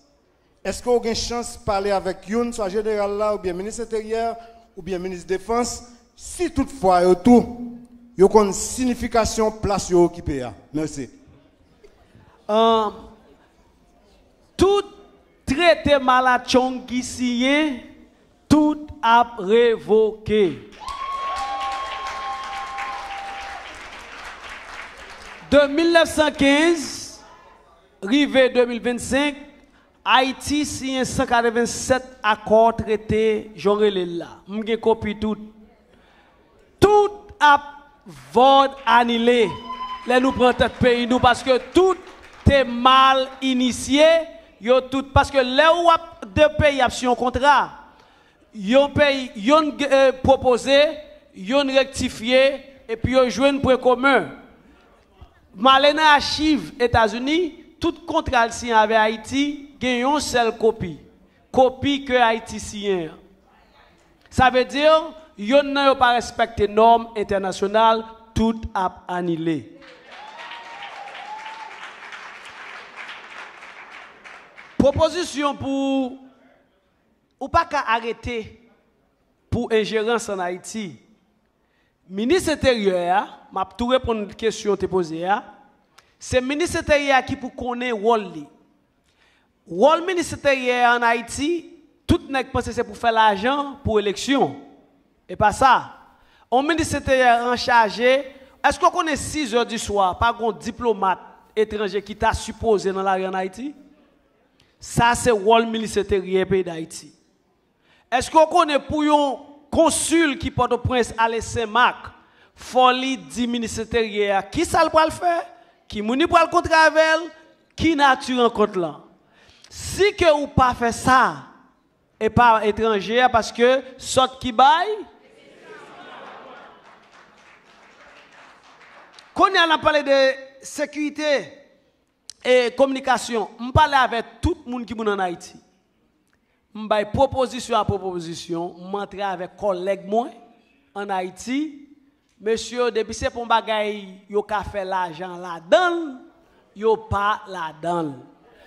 [SPEAKER 6] Est-ce qu'on a une chance de parler avec Youn, soit général là, ou bien ministre intérieur, ou bien ministre de Défense, si toutefois, il y a une signification place occupée? Merci.
[SPEAKER 7] Tout traité malachon qui signé, tout a révoqué. De 1915, arrivé 2025, Haïti signe 187 accords traités, j'en relais là. M'gé copie tout. Tout a vote annulé. Là nous prenons tête pays nous parce que tout est mal initié. Yo tout parce que là où deux pays a signé un contrat, yon pays yon proposé, yon rectifié et puis yon joué un point commun. Malena archive États-Unis, tout contrat signé avec Haïti, gagne une seule copie. Copie que Haïti signe. Ça veut dire yon n'a pas respecté normes internationales, tout a annulé. Proposition pour ou pas qu'à arrêter pour ingérence en Haïti. Ministre intérieur, m'a tout répondre à la question que tu posée. C'est ministre intérieur qui pour connaître rôle. Rôle ministre intérieur en Haïti, tout n'est pensé c'est pour faire l'argent pour élection. Et pas ça. On ministre intérieur en chargé, est-ce qu'on connaît 6 heures du soir par un diplomate étranger qui t'a supposé dans la rue en Haïti? Ça, c'est le rôle ministre intérieur pays d'Haïti. Est-ce qu'on connaît pour un consul qui porte au prince à Saint-Marc, folie 10 ministres intérieurs, qui ça le faire? Qui mouni pour le contravel? Qui nature en compte là? Si que ou pas fait ça, et pas étranger, parce que saute qui baille, quand on a parlé de sécurité, et communication, je parle avec tout le monde qui est en Haïti. Je vais proposition à proposition, je montre avec collègues moi en Haïti. Monsieur, depuis c'est pour bagay, yo ka fait l'argent là-dedans, yo pas là-dedans.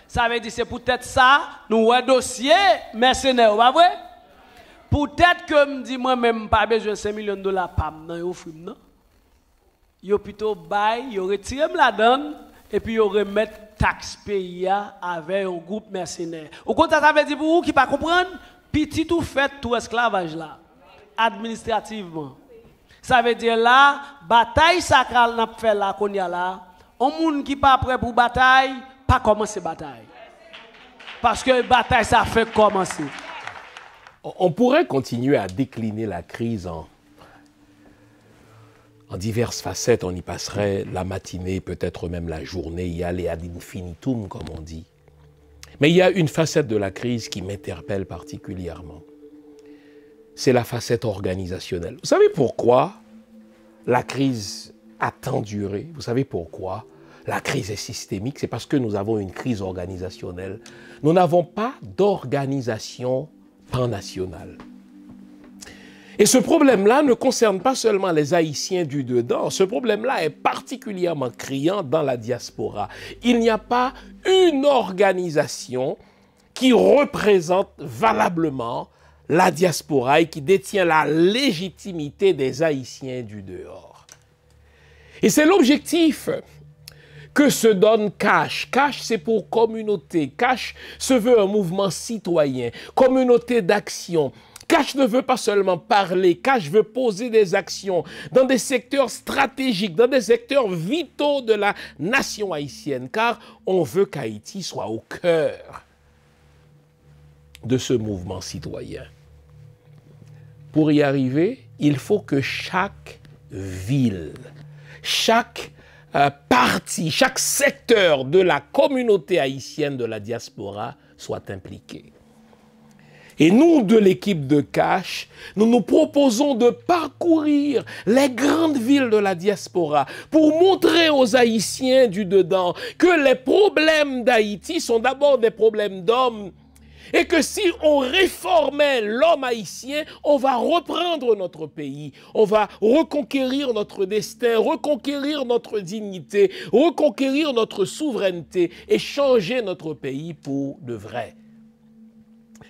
[SPEAKER 7] Ça veut dire c'est peut-être ça, nous un dossier mercenaire, pas vrai? Peut-être que me dit moi-même pas besoin de 5 millions de dollars pam nan yo film non. Yo plutôt bail, yo retire là-dedans et puis yo remettre taxe pays avec un groupe mercenaire. Au contraire, ça veut dire pour vous qui pas comprendre, petit tout fait tout esclavage là, administrativement. Ça veut dire là, bataille sacrale n'a fait là qu'on y a là, on monde qui pas prêt pour bataille, pas commencer bataille. Parce que bataille ça fait commencer.
[SPEAKER 1] On pourrait continuer à décliner la crise en diverses facettes. On y passerait la matinée, peut-être même la journée, y aller ad infinitum, comme on dit. Mais il y a une facette de la crise qui m'interpelle particulièrement. C'est la facette organisationnelle. Vous savez pourquoi la crise a tant duré? Vous savez pourquoi la crise est systémique? C'est parce que nous avons une crise organisationnelle. Nous n'avons pas d'organisation pan-nationale. Et ce problème-là ne concerne pas seulement les Haïtiens du dedans. Ce problème-là est particulièrement criant dans la diaspora. Il n'y a pas une organisation qui représente valablement la diaspora et qui détient la légitimité des Haïtiens du dehors. Et c'est l'objectif que se donne CASH. CASH, c'est pour communauté. CASH se veut un mouvement citoyen, communauté d'action. CASH ne veut pas seulement parler, CASH veut poser des actions dans des secteurs stratégiques, dans des secteurs vitaux de la nation haïtienne, car on veut qu'Haïti soit au cœur de ce mouvement citoyen. Pour y arriver, il faut que chaque ville, chaque partie, chaque secteur de la communauté haïtienne de la diaspora soit impliqué. Et nous, de l'équipe de CASH, nous nous proposons de parcourir les grandes villes de la diaspora pour montrer aux Haïtiens du dedans que les problèmes d'Haïti sont d'abord des problèmes d'hommes et que si on réformait l'homme haïtien, on va reprendre notre pays, on va reconquérir notre destin, reconquérir notre dignité, reconquérir notre souveraineté et changer notre pays pour de vrai.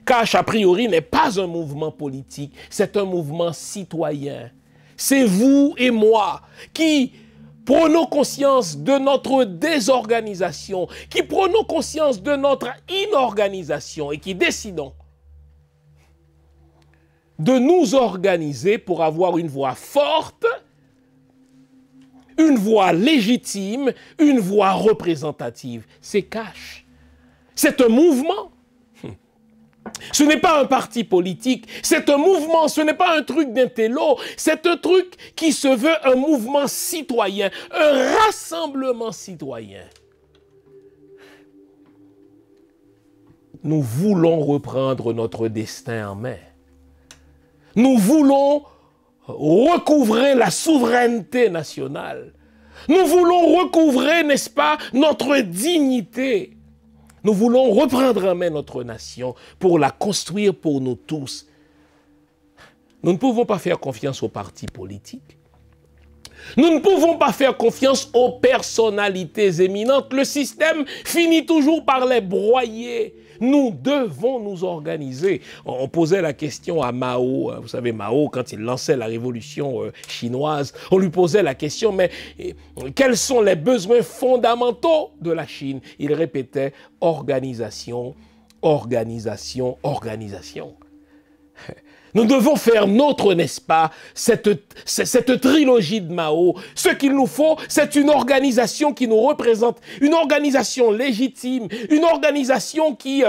[SPEAKER 1] CASH, a priori, n'est pas un mouvement politique, c'est un mouvement citoyen. C'est vous et moi qui prenons conscience de notre désorganisation, qui prenons conscience de notre inorganisation et qui décidons de nous organiser pour avoir une voix forte, une voix légitime, une voix représentative. C'est CASH. C'est un mouvement. Ce n'est pas un parti politique, c'est un mouvement, ce n'est pas un truc d'intello, c'est un truc qui se veut un mouvement citoyen, un rassemblement citoyen. Nous voulons reprendre notre destin en main. Nous voulons recouvrer la souveraineté nationale. Nous voulons recouvrer, n'est-ce pas, notre dignité. Nous voulons reprendre en main notre nation pour la construire pour nous tous. Nous ne pouvons pas faire confiance aux partis politiques. Nous ne pouvons pas faire confiance aux personnalités éminentes. Le système finit toujours par les broyer. Nous devons nous organiser. On posait la question à Mao. Vous savez, Mao, quand il lançait la révolution chinoise, on lui posait la question, mais quels sont les besoins fondamentaux de la Chine? Il répétait organisation, organisation, organisation. Nous devons faire nôtre, n'est-ce pas, cette trilogie de Mao. Ce qu'il nous faut, c'est une organisation qui nous représente, une organisation légitime, une organisation qui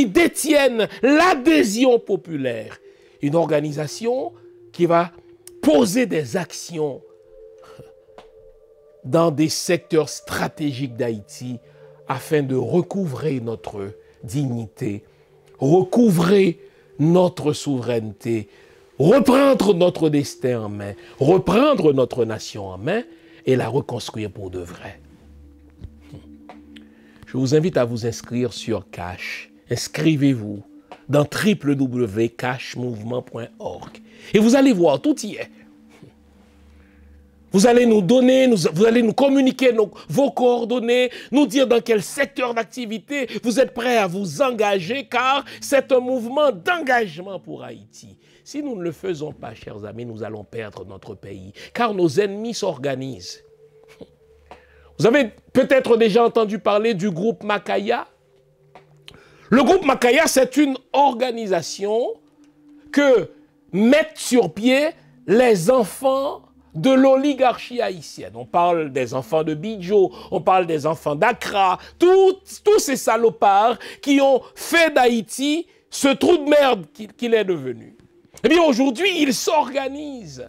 [SPEAKER 1] détienne l'adhésion populaire, une organisation qui va poser des actions dans des secteurs stratégiques d'Haïti afin de recouvrer notre dignité, recouvrer notre souveraineté, reprendre notre destin en main, reprendre notre nation en main et la reconstruire pour de vrai. Je vous invite à vous inscrire sur CASH. Inscrivez-vous dans www.cashmouvement.org et vous allez voir, tout y est. Vous allez nous donner, vous allez nous communiquer vos coordonnées, nous dire dans quel secteur d'activité vous êtes prêts à vous engager, car c'est un mouvement d'engagement pour Haïti. Si nous ne le faisons pas, chers amis, nous allons perdre notre pays, car nos ennemis s'organisent. Vous avez peut-être déjà entendu parler du groupe Makaya. Le groupe Makaya, c'est une organisation que mettent sur pied les enfants de l'oligarchie haïtienne. On parle des enfants de Bidjo, on parle des enfants d'Accra, tous ces salopards qui ont fait d'Haïti ce trou de merde qu'il est devenu. Eh bien, aujourd'hui, ils s'organisent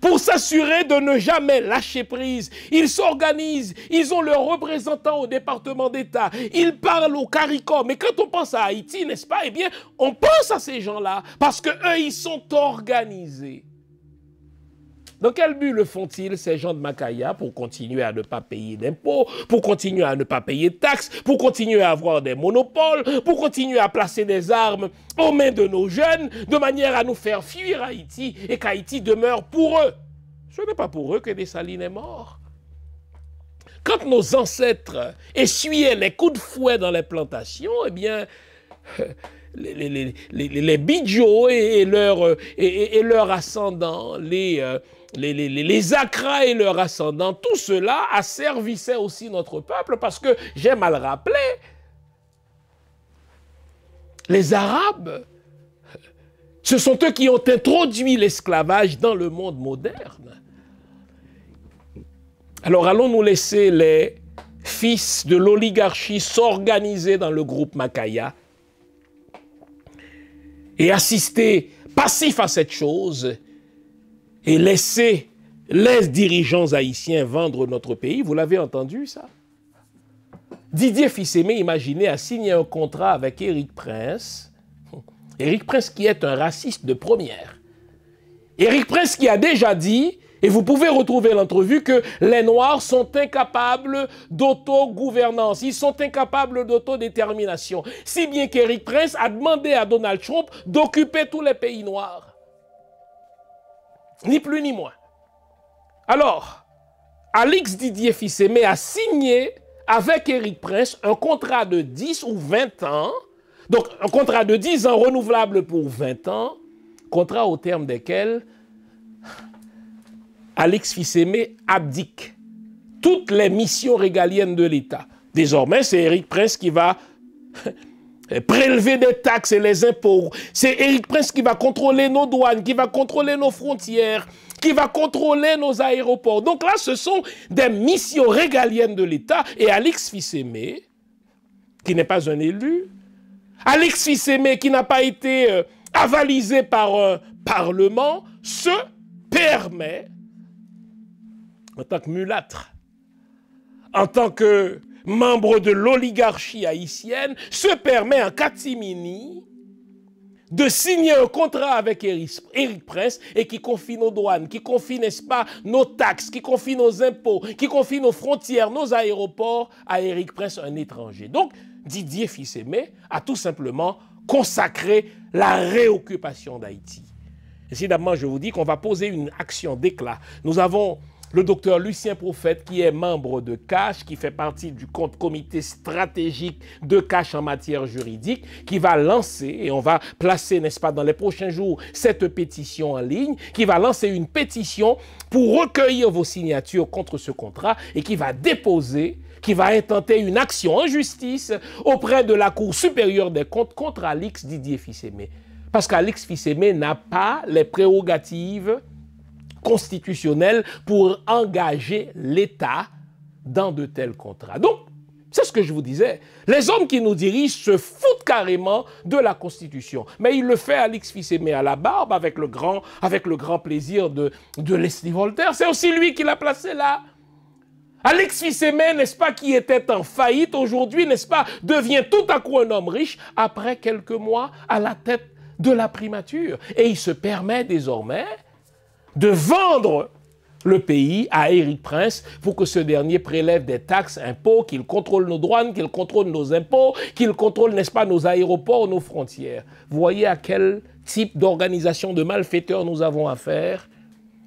[SPEAKER 1] pour s'assurer de ne jamais lâcher prise. Ils s'organisent, ils ont leurs représentants au département d'État, ils parlent au CARICOM. Mais quand on pense à Haïti, n'est-ce pas, eh bien, on pense à ces gens-là parce qu'eux, ils sont organisés. Dans quel but le font-ils, ces gens de Makaya? Pour continuer à ne pas payer d'impôts, pour continuer à ne pas payer de taxes, pour continuer à avoir des monopoles, pour continuer à placer des armes aux mains de nos jeunes, de manière à nous faire fuir Haïti et qu'Haïti demeure pour eux. Ce n'est pas pour eux que Dessalines est mort. Quand nos ancêtres essuyaient les coups de fouet dans les plantations, eh bien, les Bidjo et leurs ascendants, les Akra et leurs ascendants, tout cela asservissait aussi notre peuple parce que, j'aime à le rappeler, les Arabes, ce sont eux qui ont introduit l'esclavage dans le monde moderne. Alors allons-nous laisser les fils de l'oligarchie s'organiser dans le groupe Makaya et assister passif à cette chose et laisser les dirigeants haïtiens vendre notre pays? Vous l'avez entendu, ça? Didier Fils-Aimé, imaginez, a signé un contrat avec Éric Prince. Éric Prince qui est un raciste de première. Éric Prince qui a déjà dit, et vous pouvez retrouver l'entrevue, que les Noirs sont incapables d'autogouvernance, ils sont incapables d'autodétermination. Si bien qu'Éric Prince a demandé à Donald Trump d'occuper tous les pays noirs. Ni plus ni moins. Alors, Alix Didier Fils-Aimé a signé avec Éric Prince un contrat de 10 ou 20 ans, donc un contrat de 10 ans renouvelable pour 20 ans, contrat au terme desquels Alix Fils-Aimé abdique toutes les missions régaliennes de l'État. Désormais, c'est Éric Prince qui va prélever des taxes et les impôts. C'est Éric Prince qui va contrôler nos douanes, qui va contrôler nos frontières, qui va contrôler nos aéroports. Donc là, ce sont des missions régaliennes de l'État. Et Alix Fils-Aimé, qui n'est pas un élu, Alix Fils-Aimé, qui n'a pas été avalisé par un parlement, se permet, en tant que mulâtre, en tant que membre de l'oligarchie haïtienne, se permet en catimini de signer un contrat avec Éric Prince et qui confie nos douanes, qui confie, n'est-ce pas, nos taxes, qui confie nos impôts, qui confie nos frontières, nos aéroports à Éric Prince, un étranger. Donc, Didier Fils-Aimé a tout simplement consacré la réoccupation d'Haïti. Incidemment, je vous dis qu'on va poser une action d'éclat. Nous avons le docteur Lucien Prophète, qui est membre de CASH, qui fait partie du comité stratégique de CASH en matière juridique, qui va lancer, et on va placer, n'est-ce pas, dans les prochains jours, cette pétition en ligne, qui va lancer une pétition pour recueillir vos signatures contre ce contrat et qui va déposer, qui va intenter une action en justice auprès de la Cour supérieure des comptes contre Alix Didier Fils-Aimé. Parce qu'Alix Fils-Aimé n'a pas les prérogatives constitutionnelle pour engager l'État dans de tels contrats. Donc, c'est ce que je vous disais. Les hommes qui nous dirigent se foutent carrément de la Constitution. Mais il le fait Alix Fils-Aimé à la barbe avec le grand plaisir de Leslie Voltaire. C'est aussi lui qui l'a placé là. Alix Fils-Aimé, n'est-ce pas, qui était en faillite aujourd'hui, n'est-ce pas, devient tout à coup un homme riche après quelques mois à la tête de la primature. Et il se permet désormais de vendre le pays à Éric Prince pour que ce dernier prélève des taxes, impôts, qu'il contrôle nos douanes, qu'il contrôle nos impôts, qu'il contrôle, n'est-ce pas, nos aéroports, nos frontières. Vous voyez à quel type d'organisation de malfaiteurs nous avons affaire?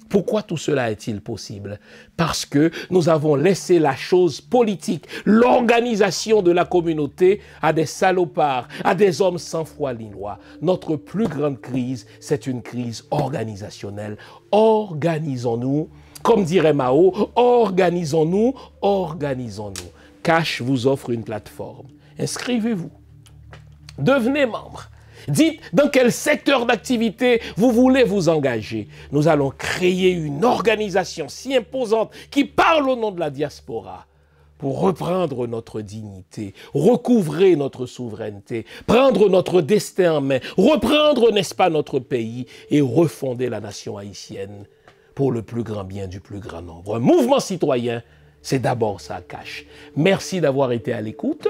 [SPEAKER 1] Pourquoi tout cela est-il possible? Parce que nous avons laissé la chose politique, l'organisation de la communauté à des salopards, à des hommes sans foi ni loi. Notre plus grande crise, c'est une crise organisationnelle. Organisons-nous, comme dirait Mao, organisons-nous, organisons-nous. CASH vous offre une plateforme. Inscrivez-vous, devenez membre. Dites dans quel secteur d'activité vous voulez vous engager. Nous allons créer une organisation si imposante qui parle au nom de la diaspora pour reprendre notre dignité, recouvrer notre souveraineté, prendre notre destin en main, reprendre, n'est-ce pas, notre pays et refonder la nation haïtienne pour le plus grand bien du plus grand nombre. Un mouvement citoyen, c'est d'abord ça, cache. Merci d'avoir été à l'écoute.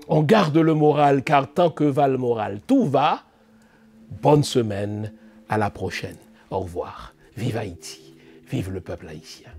[SPEAKER 1] On garde le moral, car tant que va le moral, tout va. Bonne semaine, à la prochaine. Au revoir. Vive Haïti, vive le peuple haïtien.